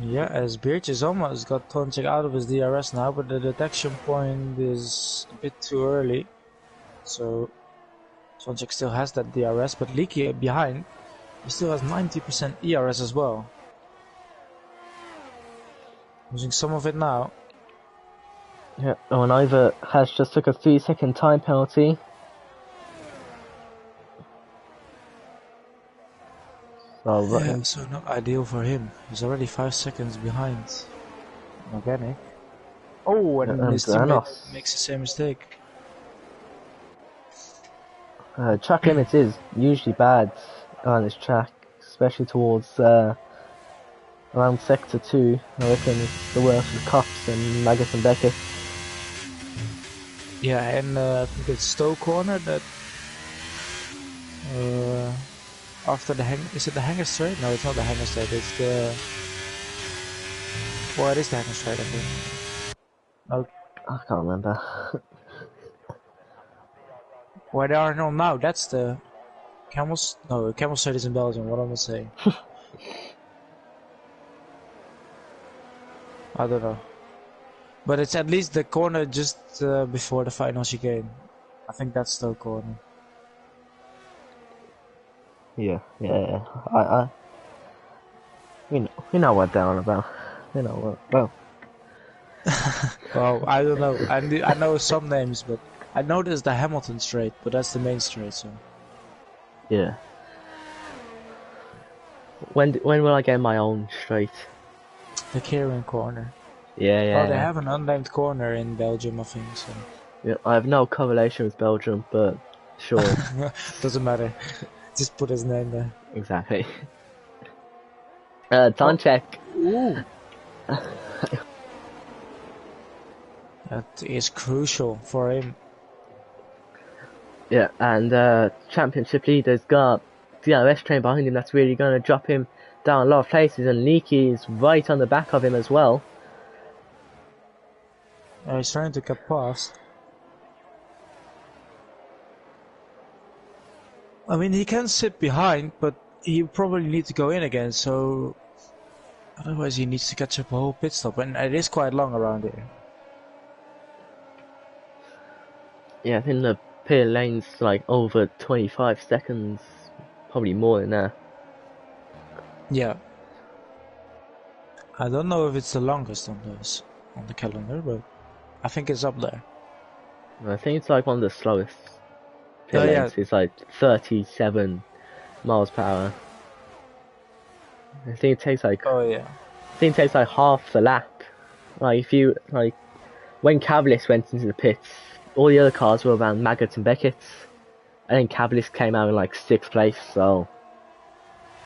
Yeah, as Birch is almost got Tonchik out of his DRS now, but the detection point is a bit too early. So Tonchik still has that DRS, but Leaky behind, he still has 90% ERS as well. Losing some of it now. Yeah, and Iva has just took a 3-second time penalty. So, Yeah, so not ideal for him. He's already 5 seconds behind Organic. Oh, and his teammate makes the same mistake. Track limits is usually bad on this track, especially towards around sector 2. I reckon it's the worst with Cops and Maggots and Beckett. Yeah, and I think it's Stowe Corner that after the is it the hanger straight? No, it's not the hanger straight, it's the... Well, it is the hanger straight, I think. No. I can't remember. Where they are now, that's the... Camels? No, Camel Straight is in Belgium, what am I saying? I don't know. But it's at least the corner just before the final chicane. I think that's Stowe Corner. Yeah. We know what they're on about. We know what. Well. Well, I don't know. I know some names, but I know there's the Hamilton Straight, but that's the main straight, so. Yeah. When will I get my own straight? The Catering Corner. Yeah. Oh, they have an unnamed corner in Belgium, I think. So. Yeah, I have no correlation with Belgium, but sure. Doesn't matter. Just put his name there. Exactly. Time check. Ooh. That is crucial for him. Yeah, and championship leader's got DRS train behind him. That's really going to drop him down a lot of places, and Leaky is right on the back of him as well. He's trying to get past. I mean, he can sit behind, but he probably needs to go in again, so... Otherwise he needs to catch up a whole pit stop, and it is quite long around here. Yeah, I think the pit lane's like over 25 seconds, probably more than that. Yeah. I don't know if it's the longest on the calendar, but I think it's up there. I think it's like one of the slowest pit lanes. Yeah. It's like 37 miles per hour. I think it takes like... Oh yeah. I think it takes like half the lap. Like if you when Cavalis went into the pits, all the other cars were around Maggots and Beckett's, and then Cavalis came out in like 6th place. So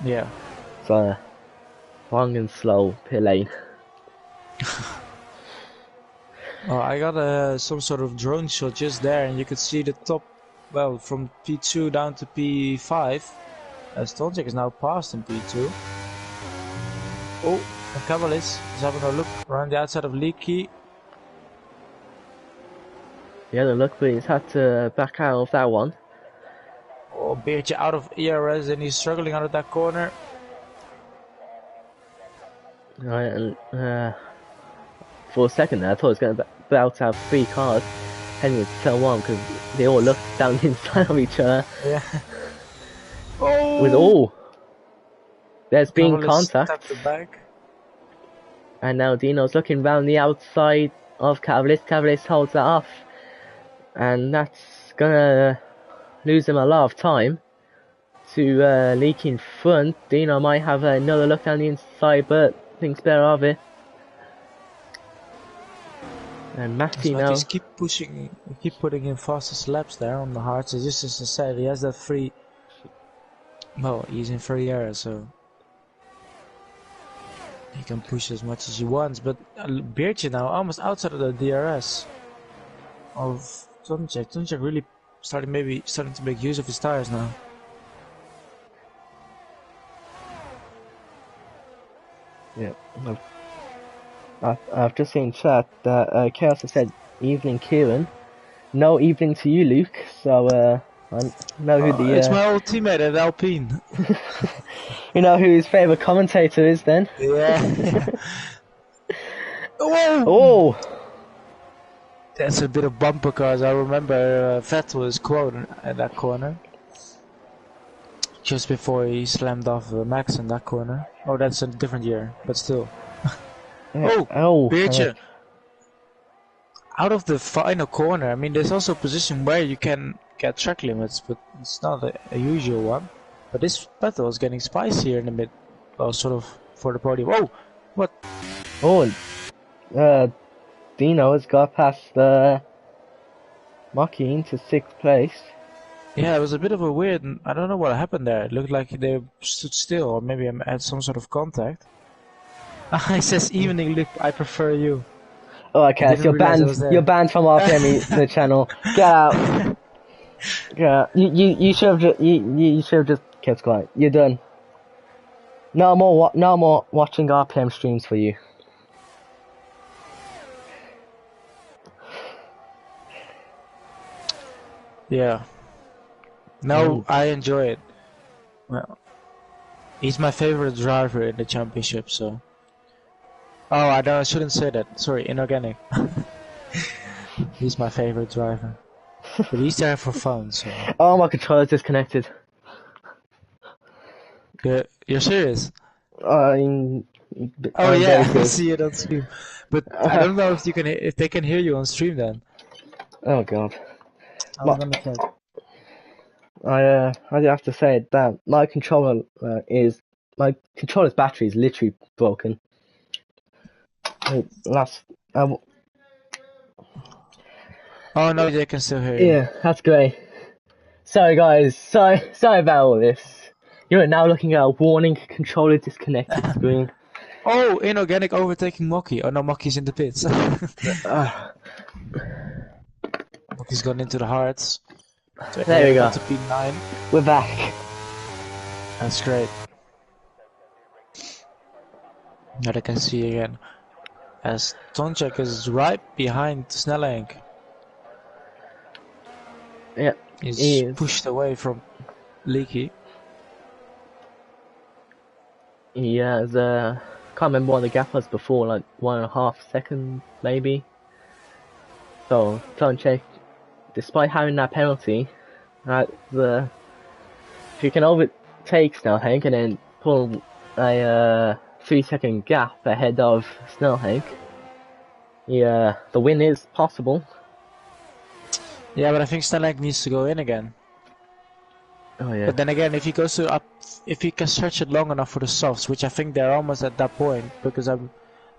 yeah, it's a long and slow pit lane. Oh, I got some sort of drone shot just there, and you could see the top. Well, from P2 down to P5. Stolcek is now passed in P2. Oh, and Cavalis is having a look around the outside of Leaky. Yeah, the look, but he's had to back out of that one. Oh, Beertje out of ERS, and he's struggling out of that corner. Right, and for a second there, I thought it was going to about to have 3 cars heading into turn 1 because they all looked down the inside of each other. Yeah. Oh! With all. There's been Cavallis tapped contact. the back. And now Dino's looking round the outside of Cavalis. Cavalis holds that off. And that's gonna lose him a lot of time to leak in front. Dino might have another look down the inside, but thinks better of it. And Matty now. He's keep pushing, keep putting in fastest laps there on the hards. It's just as I said, he has that free. Well, he's in free air, so he can push as much as he wants. But Beertje now almost outside of the DRS of Tonček. Tonček really starting to make use of his tires now. Yeah, I've just seen chat that Chaos has said evening Kieran. No evening to you, Luke. So I know who the. It's my old teammate at Alpine. You know who his favourite commentator is then? Yeah. Oh! That's a bit of bumper cars. I remember Vettel's quote at that corner. Just before he slammed off Max in that corner. Oh, that's a different year, but still. Yeah. Beertje. Out of the final corner, I mean, there's also a position where you can get track limits, but it's not a usual one. But this battle is getting spicier in the mid, well, sort of for the podium. Oh, what? Oh, Dino has got past Maki into 6th place. Yeah, it was a bit of a weird. I don't know what happened there. It looked like they stood still, or maybe I had some sort of contact. It says evening, Luke. I prefer you. Oh, okay, so you're banned. You're banned from RPM the channel. Get out. Yeah, you should have just kept quiet. You're done. No more watching RPM streams for you. Yeah. No, I enjoy it. Well, he's my favorite driver in the championship, so. Oh, I shouldn't say that. Sorry, inorganic. He's my favorite driver. But he's there for fun, so. Oh, my controller's disconnected. You're serious? Oh yeah, I see it on stream. But I don't know if they can hear you on stream then. Oh god. I'm gonna check. I have to say that my controller's battery is literally broken. Oh no, they can still hear you. Yeah, that's great. Sorry guys, sorry about all this. You are now looking at a warning controller disconnected screen. Oh, inorganic overtaking Mocky. Oh no, Mocky's in the pits. Mocky's gone into the hearts. So there we go. To P9. We're back. That's great. Now they can see again. As Tonček is right behind Snellenk. Yeah, he's pushed away from Leaky. He has can't remember what the gap was before, like 1.5 seconds maybe. So Tonček, despite having that penalty, if you can overtake Snellenk and then pull a 3-second gap ahead of Snellenk, the win is possible. Yeah, but I think Snellenk needs to go in again. Oh yeah. But then again, if he goes if he can stretch it long enough for the softs, which I think they're almost at that point, because I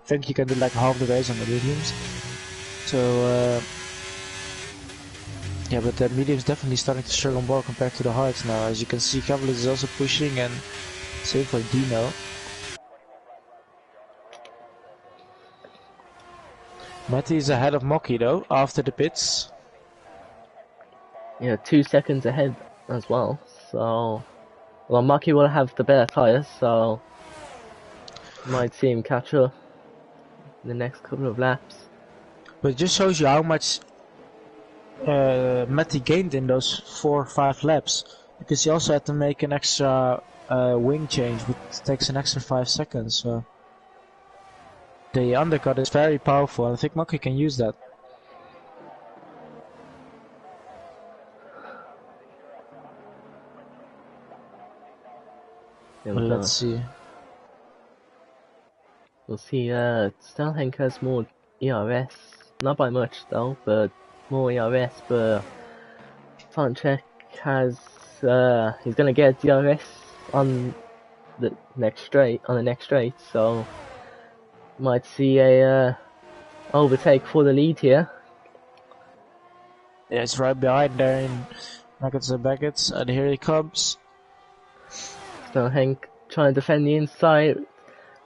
think he can do like half the race on the mediums. So yeah, but the medium's definitely starting to struggle more compared to the hards now. As you can see, Cavalis is also pushing, and same for Dino. Matty is ahead of Mocky though, after the pits. Yeah, 2 seconds ahead as well. So, well, Mocky will have the better tires, so might see him catch up in the next couple of laps. But it just shows you how much Matty gained in those 4 or 5 laps, because he also had to make an extra wing change, which takes an extra 5 seconds. So the undercut is very powerful, and I think Mocky can use that. Yeah, Well, let's see. We'll see. Sterling has more ERS, not by much though, but more ERS. But Tonchek has he's gonna get DRS on the next straight, so might see a overtake for the lead here. Yeah, it's right behind there in Nuggets and Beckets, and here he comes. Sterling trying to defend the inside.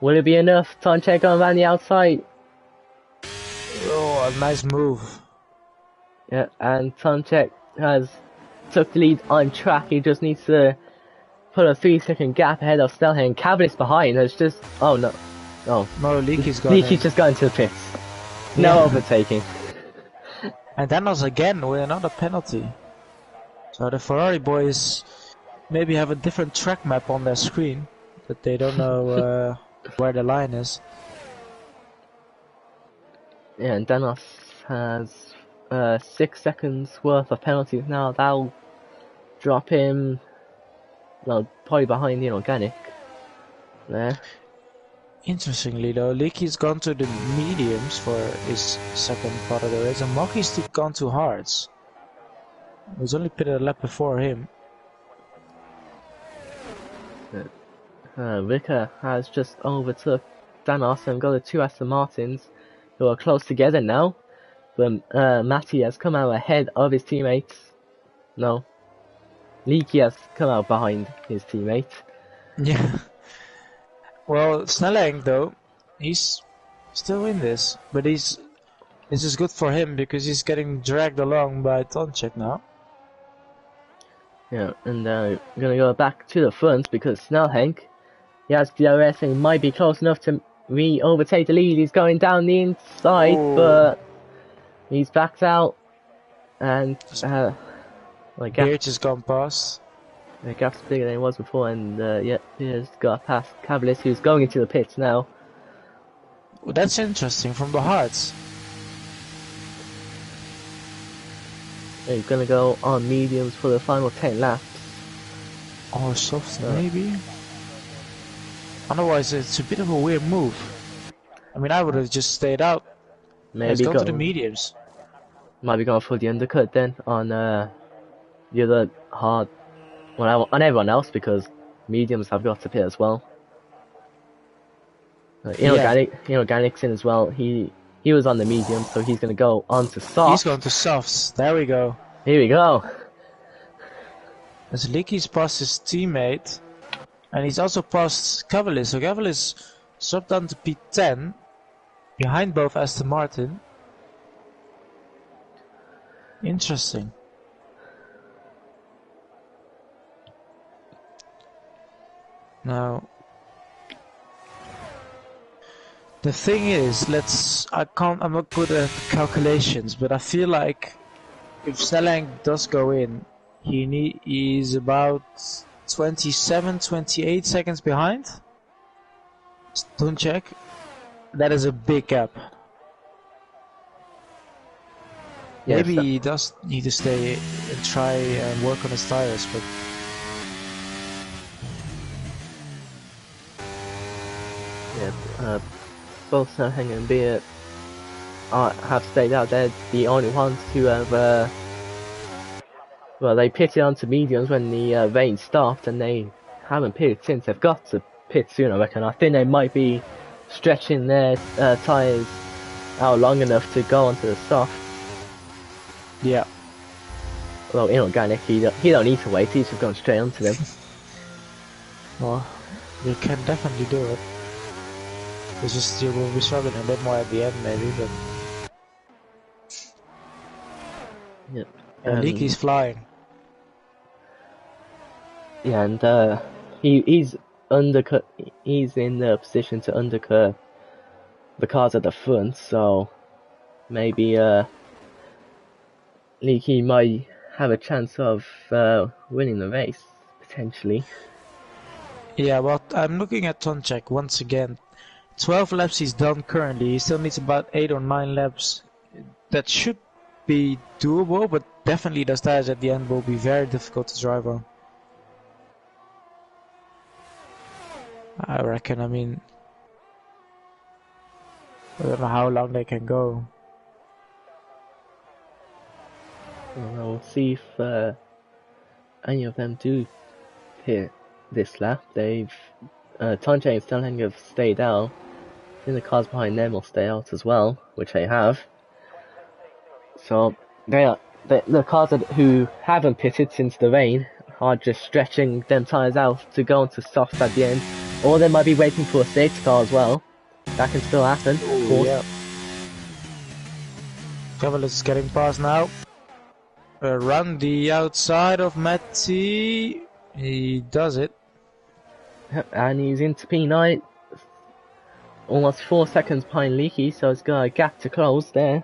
Will it be enough? Tonchek going around the outside. Oh, a nice move. Yeah, and Tonchek has took the lead on track. He just needs to put a 3-second gap ahead of Stelhen. Cavalius behind has just... Oh, no. Oh. No, Leaky's gone Leaky's just got into the pits. No overtaking. And then us again with another penalty. So the Ferrari boys maybe have a different track map on their screen, that they don't know where the line is. Yeah, and Danos has 6 seconds worth of penalties now. That'll drop him, well, probably behind the organic there. Interestingly though, Leaky's gone to the mediums for his second part of the race, and Moki's gone to hards. He was only pitted a lap before him. Ricker has just overtook Danos and got the 2 Aston Martins, who are close together now. But Matty has come out ahead of his teammates. No. Leaky has come out behind his teammate. Yeah. Well, Snelling though, he's still in this, but this is good for him because he's getting dragged along by Tonchek now. Yeah, and we're gonna go back to the front because Snellhenk, he has DRS and he might be close enough to overtake the lead. He's going down the inside, but he's backed out, and Beard has gone past. The gap's bigger than it was before, and yeah, he's got past Cavalius, who's going into the pits now. Well, that's interesting from the hards. He's gonna go on mediums for the final 10 laps. Or soft, maybe? Otherwise, it's a bit of a weird move. I mean, I would have just stayed out. Maybe go to the mediums. Might be going for the undercut then on the other hard. Well, on everyone else, because mediums have got to pit as well. Inorganic's in as well. He was on the medium, so he's gonna go on to softs. He's going to softs. There we go. Here we go. As Leaky's past his teammate, and he's also past Cavalier. So Cavalier's dropped down to P10, behind both Aston Martin. Interesting. Now, the thing is, I'm not good at calculations, but I feel like if Snelling does go in, he's about 27, 28 seconds behind. Don't check. That is a big gap. Yes, Maybe he does need to stay and try and work on his tires, but yeah, both Snellhang and Beer have stayed out. They're the only ones who have, well, they pitted onto mediums when the rain stopped, and they haven't pitted since. They've got to pit soon, I reckon. I think they might be stretching their tyres out long enough to go onto the soft. yeah. Well, inorganic, he don't need to wait. He's just going straight onto them. Well, you can definitely do it. It's just you will be struggling a bit more at the end, maybe, but Yep. Leaky's flying. Yeah, and he's undercut. He's in the position to undercut the cars at the front, so maybe Leaky might have a chance of winning the race potentially. Yeah, well, I'm looking at Tonchek once again. 12 laps he's done currently. He still needs about 8 or 9 laps. That should be doable, but definitely those tires at the end will be very difficult to drive on. I reckon, I mean, I don't know how long they can go. Well, we'll see if any of them do hit this lap. They've Tonje and Sterling have stayed out. I think the cars behind them will stay out as well, which they have. So the cars who haven't pitted since the rain are just stretching them tyres out to go onto softs at the end, or they might be waiting for a safety car as well. That can still happen, of course. Yeah. Cavalier is getting past now. Around the outside of Matty. He does it. And he's into P9. Almost 4 seconds behind Leaky, so he's got a gap to close there.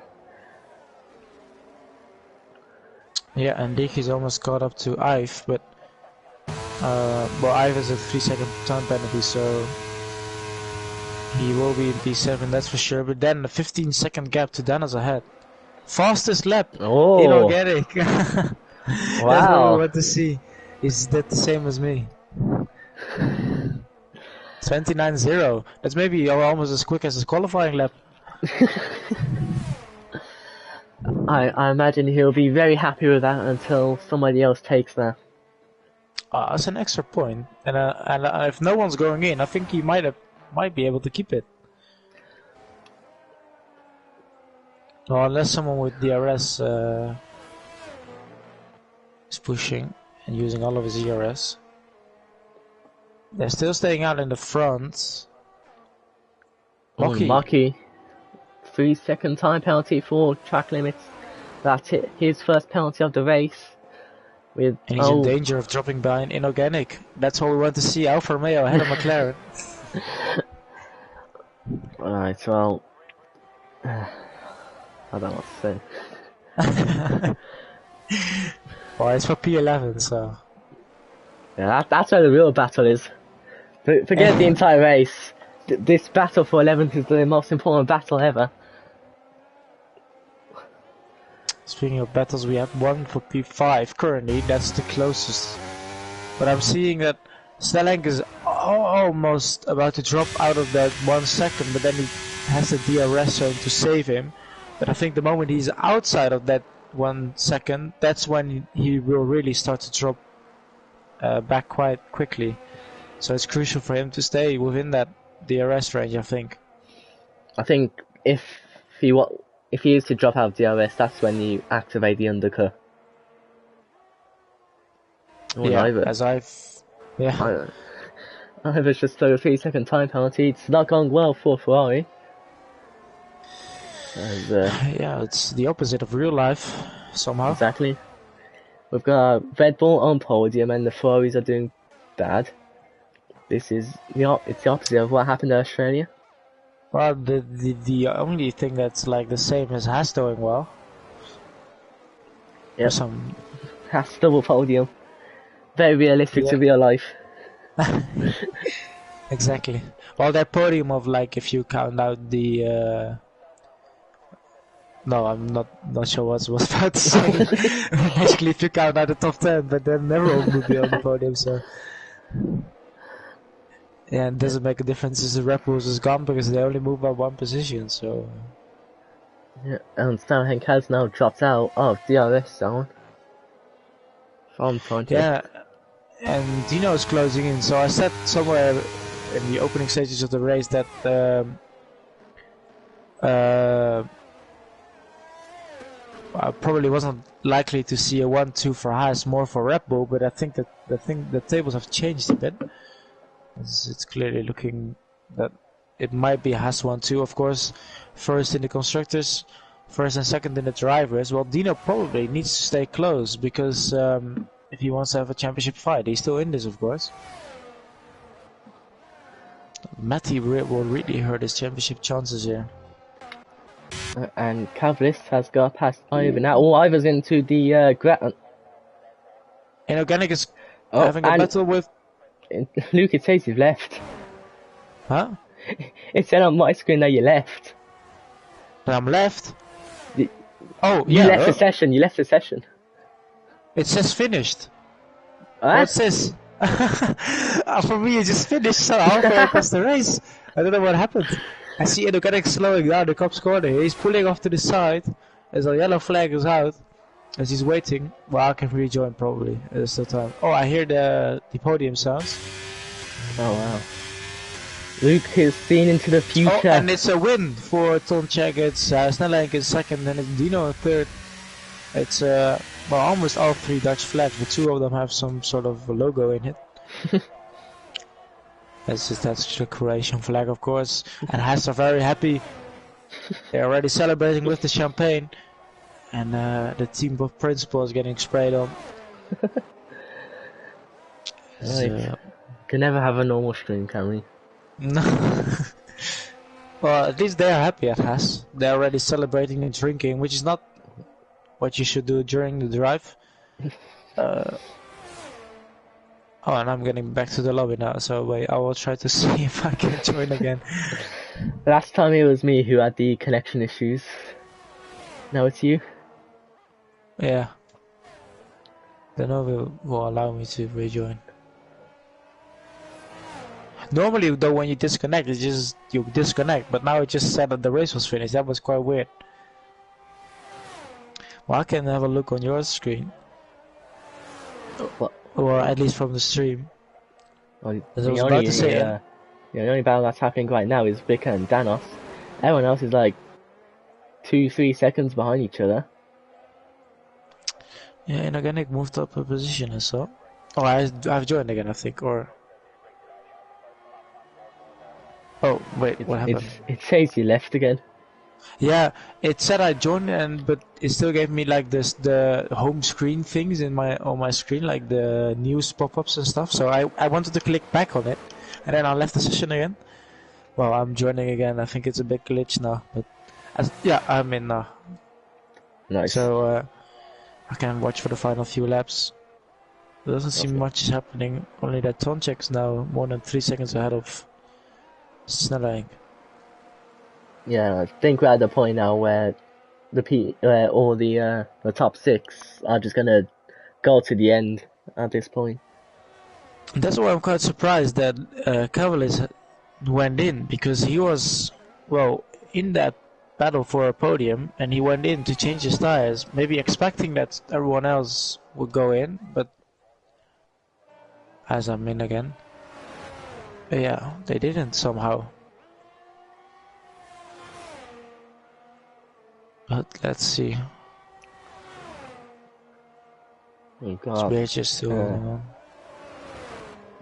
Yeah, and Leaky's almost caught up to Ive, but well, Ive has a 3-second time penalty, so he will be in P7, that's for sure. But then a 15-second gap to Dana's ahead. Fastest lap in organic. Wow. That's what we want to see. Is that the same as me? 29.0. That's maybe almost as quick as his qualifying lap. I imagine he'll be very happy with that until somebody else takes that. That's an extra point, and if no one's going in, I think he might be able to keep it. Well, unless someone with DRS is pushing and using all of his ERS. They're still staying out in the front. Maki. 3-second time penalty for track limits. That's his first penalty of the race. And he's in danger of dropping behind inorganic. That's what we want to see. Alfa Romeo ahead of McLaren. Alright, well... I don't know what to say. Well, it's for P11, so... Yeah, that's where the real battle is. Forget the entire race. This battle for 11th is the most important battle ever. Speaking of battles, we have one for P5 currently. That's the closest. But I'm seeing that Stellank is almost about to drop out of that 1 second, but then he has the DRS zone to save him. But I think the moment he's outside of that 1 second, that's when he will really start to drop back quite quickly. So it's crucial for him to stay within that DRS range, I think. I think if he is to drop out of DRS, that's when you activate the undercut. Ivor's just throw a 3-second time penalty. It's not going well for Ferrari. And, yeah, it's the opposite of real life, somehow. Exactly. We've got Red Bull on podium and the Ferraris are doing bad. It's the opposite of what happened in Australia. Well, the only thing that's like the same is Haas doing well. Yep. Haas double podium. Very realistic to real life. Exactly. Well, that podium of like if you count out the. No, I'm not sure what I was about to say. Basically, if you count out the top 10, but then everyone would be on the podium, so. Yeah, it doesn't make a difference if the Red Bulls is gone because they only move by 1 position, so... Yeah, and Stanhank has now dropped out of DRS zone. From Tonje. Yeah, and Dino is closing in, so I said somewhere in the opening stages of the race that... I probably wasn't likely to see a 1-2 for Haas, more for Red Bull, but I think that the tables have changed a bit. It's clearly looking that it might be Haas 1-2, of course. First in the constructors, first and second in the drivers. Well, Dino probably needs to stay close because if he wants to have a championship fight, he's still in this, of course. Matty will really hurt his championship chances here. And Cavalist has got past Ivor now. Oh, Ivor's into the Grattan. And Organic is having a battle with... Luke, it says you've left. Huh? It said on my screen that you left. But I'm left? You left the session. You left the session. It says finished. What's this? For me, it just finished, so halfway across the race. I don't know what happened. I see Inorganic slowing down the Cubs corner. He's pulling off to the side as a yellow flag is out. As he's waiting. Well, I can rejoin probably. There's still time. Oh, I hear the podium sounds. Oh wow. Luke is seen into the Oh, future. and it's a win for Tonchek. It's Snellenk in second, and it's Dino in third. It's well, almost all three Dutch flags, but two of them have some sort of logo in it. That's the Croatian flag, of course. And Haas are very happy. They're already celebrating with the champagne. And the team of principal is getting sprayed on. Right. Can never have a normal stream, can we? No. Well, at least they are happy at Haas. They're already celebrating and drinking, which is not what you should do during the drive. Oh, and I'm getting back to the lobby now, so wait, I will try to see if I can join again. Last time it was me who had the connection issues. Now it's you? Yeah. Then will allow me to rejoin. Normally, though, when you disconnect, it's just you disconnect, but now it just said that the race was finished. That was quite weird. Well, I can have a look on your screen. What? Or at least from the stream. Well, As I was about to say, the only battle that's happening right now is Vika and Danos. Everyone else is like 2-3 seconds behind each other. yeah, Inorganic moved up a position, I saw. Oh, I've joined again, I think, or... Oh, wait, what happened? It says you left again. Yeah, it said I joined, but it still gave me like the home screen things on my screen, like the news pop-ups and stuff. So I wanted to click back on it, and then I left the session again. Well, I'm joining again. I think it's a big glitch now, but yeah, I'm in now. Nice. So I can watch for the final few laps. There doesn't seem much is happening. Only that Tonchek's now more than 3 seconds ahead of Snellenk. Yeah, I think we're at the point now where all the top 6 are just gonna go to the end at this point. That's why I'm quite surprised that Cavalis went in, because he was, well, in that battle for a podium, and he went in to change his tires, maybe expecting that everyone else would go in, but as I'm in again, yeah, they didn't somehow. But let's see. Oh god. It's still going on.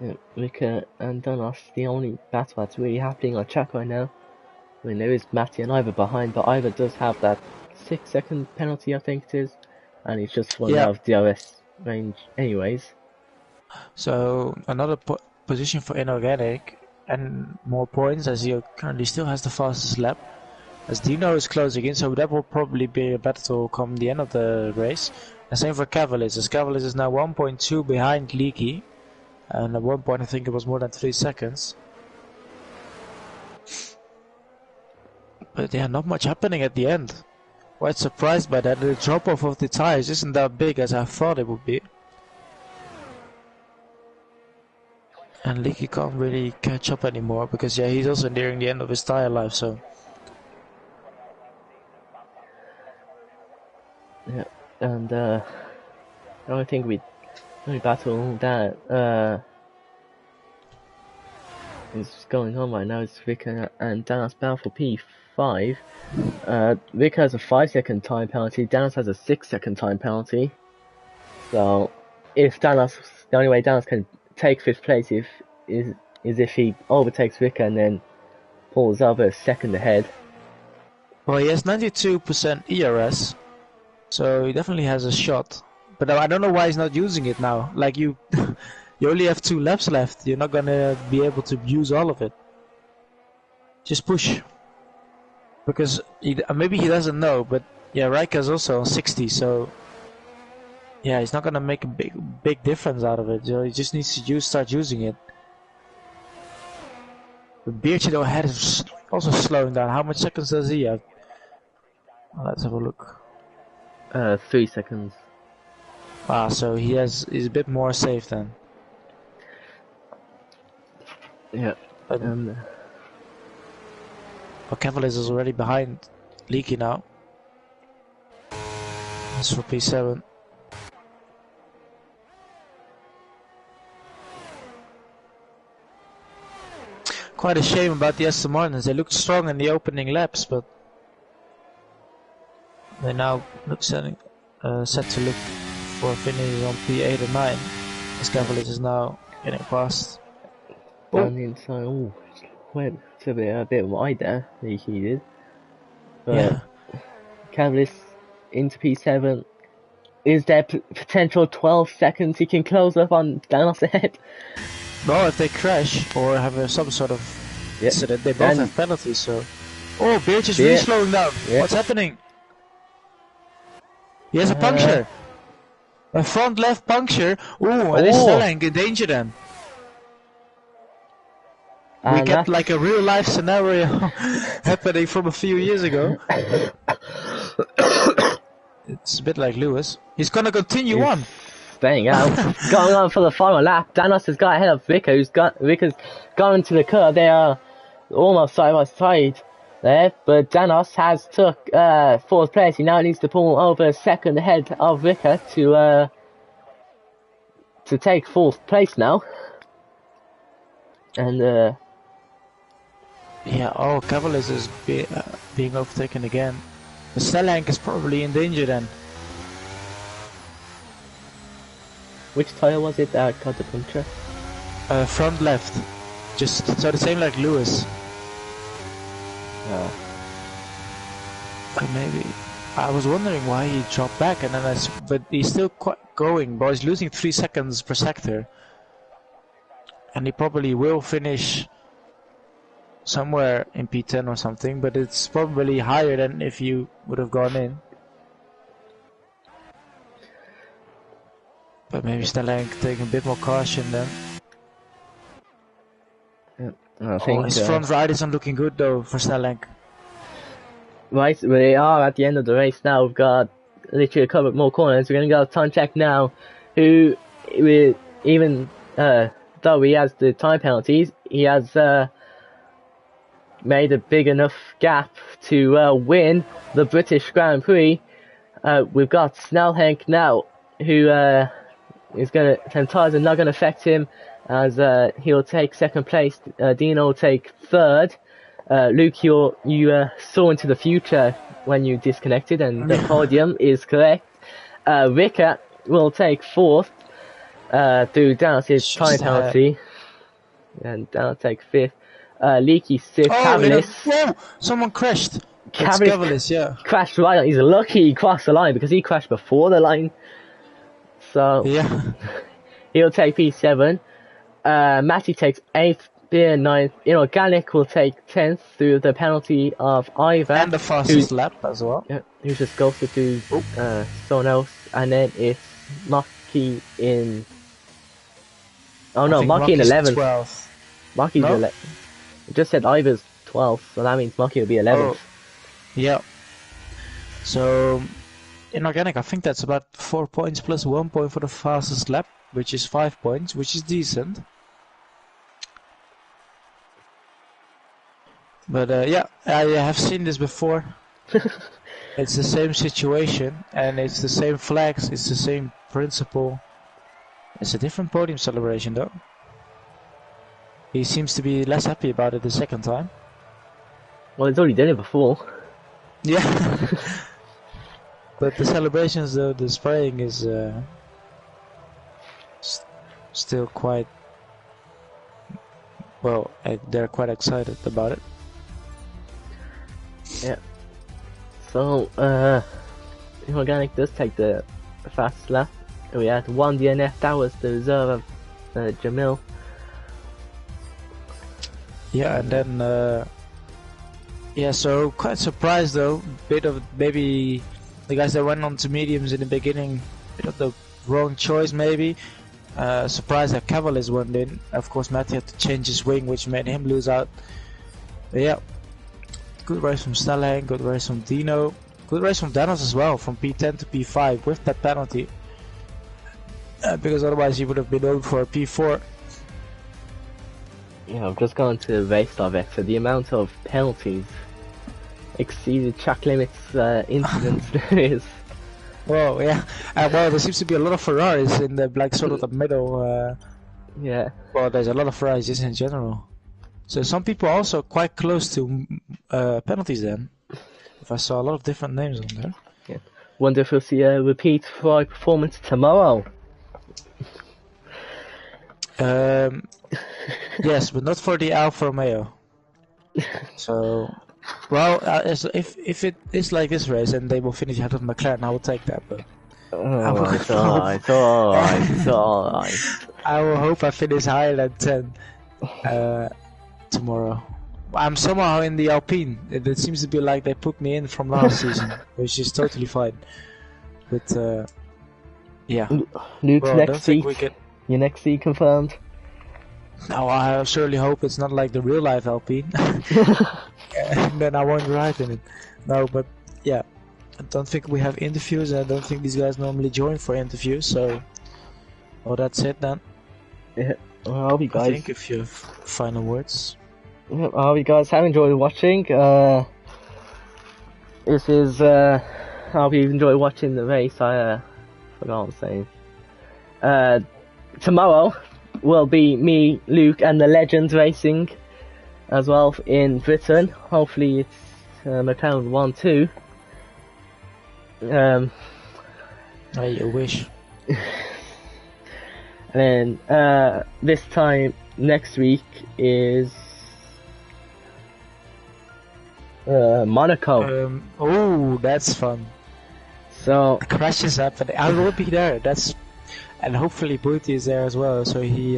Yeah, Vika and Danos, the only battle that's really happening on track right now. I mean, there is Matty and Ivor behind, but Ivor does have that 6-second penalty, I think it is, and he's just fallen out of DRS range anyways. So another position for Inorganic, and more points, as he currently still has the fastest lap. As Dino is closing in, so that will probably be a battle come the end of the race. And same for Cavalis, as Cavalis is now 1.2 behind Leaky. And at one point I think it was more than 3 seconds. But yeah, not much happening at the end. Quite surprised by that. The drop off of the tires isn't that big as I thought it would be. And Leaky can't really catch up anymore, because yeah, he's also nearing the end of his tire life, so... Yeah, and I don't think we battle that is going on right now. It's Vika and Danos battle for P5. Vika has a 5-second time penalty. Danos has a 6-second time penalty. So, if Danos, the only way Danos can take 5th place is if he overtakes Vika and then pulls over a second ahead. Well, he has 92% ERS. So he definitely has a shot, but I don't know why he's not using it now. Like you only have 2 laps left. You're not gonna be able to use all of it. Just push, because maybe he doesn't know. But yeah, Rijka's also on 60, so yeah, he's not gonna make a big difference out of it. So he just needs to start using it. But Beertje ahead is also slowing down. How much seconds does he have? Let's have a look. 3 seconds. Ah, so he's a bit more safe then. Yeah. Oh, Cavaliers is already behind Leaky now. That's for P7. Quite a shame about the Aston Martins. They looked strong in the opening laps, but they now look set to look for finishes on P8 and 9. As Cavaliers is now getting past. Down the inside. Oh, went to a bit wide there. He did. But Yeah. Cavaliers into P7. Is there potential 12 seconds he can close up on Danos ahead? No, if they crash or have some sort of incident, they both have penalties. So, oh, Birch is really slowing down. Yeah. What's happening? He has a puncture. A front left puncture. Ooh, and is Stellank in danger then? We get like a real life scenario happening from a few years ago. It's a bit like Lewis. He's gonna continue on. Staying out. Going on for the final lap. Danos has got ahead of Vicker, Vicker's gone into the curve. They are almost side by side there, but Danos has took 4th place. He now needs to pull over second ahead of Vicker to take 4th place now. And yeah, oh, Cavaliers is being overtaken again. The Stellank is probably in danger then. Which tyre was it that got the puncture? Front left. Just so the same like Lewis. Maybe. I was wondering why he dropped back, and then but he's still quite going, but he's losing 3 seconds per sector. And he probably will finish somewhere in P10 or something, but it's probably higher than if you would have gone in. But maybe Stellank taking a bit more caution then. Yeah, I think his front right isn't looking good though for Stellank. Right, we are at the end of the race now. We've got literally a couple more corners. We're going to go to Tom Check now, who, even though he has the time penalties, he has made a big enough gap to win the British Grand Prix. We've got Snellhenk now, who is going to, Temptars are not going to affect him, as he'll take 2nd place. Dino will take 3rd. Luke, you saw into the future when you disconnected, and the podium is correct. Vicker will take 4th through Danos' time penalty, and Danos take 5th. Leaky 6th. Whoa! Someone crashed. Cavaliers, yeah. Crashed right on. He's lucky he crossed the line because he crashed before the line. So yeah, he'll take P7. Matty takes 8th. Beer 9th. Inorganic will take 10th through the penalty of Ivor. And the fastest lap as well. Yeah, who just goes to do someone else. And then it's Mocky in... Oh no, Mocky in 11th. 12th. Mocky's 11th. It just said Ivor's 12th, so that means Mocky will be 11th. Oh, yeah. So, Inorganic, I think that's about 4 points plus 1 point for the fastest lap, which is 5 points, which is decent. But yeah, I have seen this before. It's the same situation, and it's the same flags, it's the same principle. It's a different podium celebration though. He seems to be less happy about it the second time. Well, he's already done it before. Yeah. But the celebrations though, the spraying is still quite... Well, they're quite excited about it. Yeah. So, Inorganic does take the fastest lap. We had 1 DNF, that was the reserve of Jamil. Yeah, and then, yeah, so quite surprised though, bit of maybe the guys that went on to mediums in the beginning, bit of the wrong choice maybe. Surprised that Cavaliers went in. Of course, Matty had to change his wing, which made him lose out. But yeah. Good race from Stellank, good race from Dino, good race from Danos as well, from P10 to P5 with that penalty. Because otherwise he would have been over for a P4. Yeah, I've just gone to race director. The amount of penalties exceeded track limits incidents there is. Well, yeah. Well, there seems to be a lot of Ferraris in the like sort of the middle. Yeah. Well, there's a lot of Ferraris just in general. So some people are also quite close to penalties then. If I saw a lot of different names on there. Yeah. Wonder if we'll see a repeat Ferrari performance tomorrow. Yes, but not for the Alfa Romeo. So, well, if it is like this race and they will finish ahead of McLaren, I will take that. But I will It's alright, it's alright, it's alright. I will hope I finish higher than 10 tomorrow. I'm somehow in the Alpine. It seems to be like they put me in from last season, which is totally fine. But yeah. Luke's Well, I don't next think seat. we get. Your next seat confirmed. Now I surely hope it's not like the real life Alpine. And then I won't ride in it. No, but yeah, I don't think we have interviews. I don't think these guys normally join for interviews. So, well, that's it then. Yeah. Well, I hope you I guys. think if you have final words. Yeah, I hope you guys have enjoyed watching. This is. I hope you enjoy watching the race. I forgot what I'm saying. Tomorrow will be me, Luke, and the Legends racing as well in Britain. Hopefully it's McLaren 1-2. I wish. And then this time next week is Monaco. Oh, that's fun. So Crashes happen. I will be there. And hopefully Booty is there as well, so he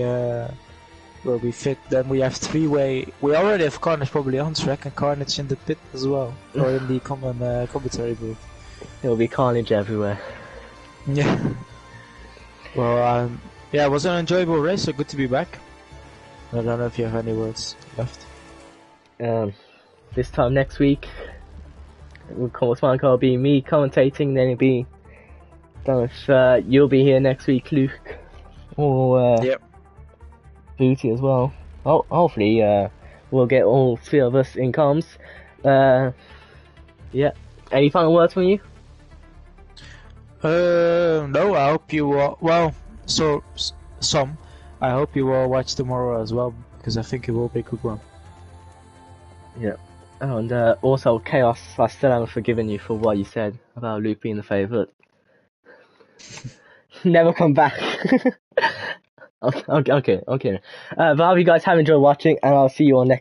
will be fit. Then we have three-way. We already have Carnage probably on track and Carnage in the pit as well, or in the commentary booth. There'll be carnage everywhere. Yeah. Well, yeah, it was an enjoyable race. So good to be back. I don't know if you have any words left. This time next week, will be me commentating. Then it'll be. Don't know if you'll be here next week, Luke, or Yep. Booty as well. Hopefully, we'll get all three of us in comms. Yeah. Any final words from you? No, I hope you all. Well, some. I hope you all watch tomorrow as well, because I think it will be a good one. Yeah. And also, Chaos, I still haven't forgiven you for what you said about Luke being the favourite. Never come back. Okay. But I hope you guys have enjoyed watching, and I'll see you all next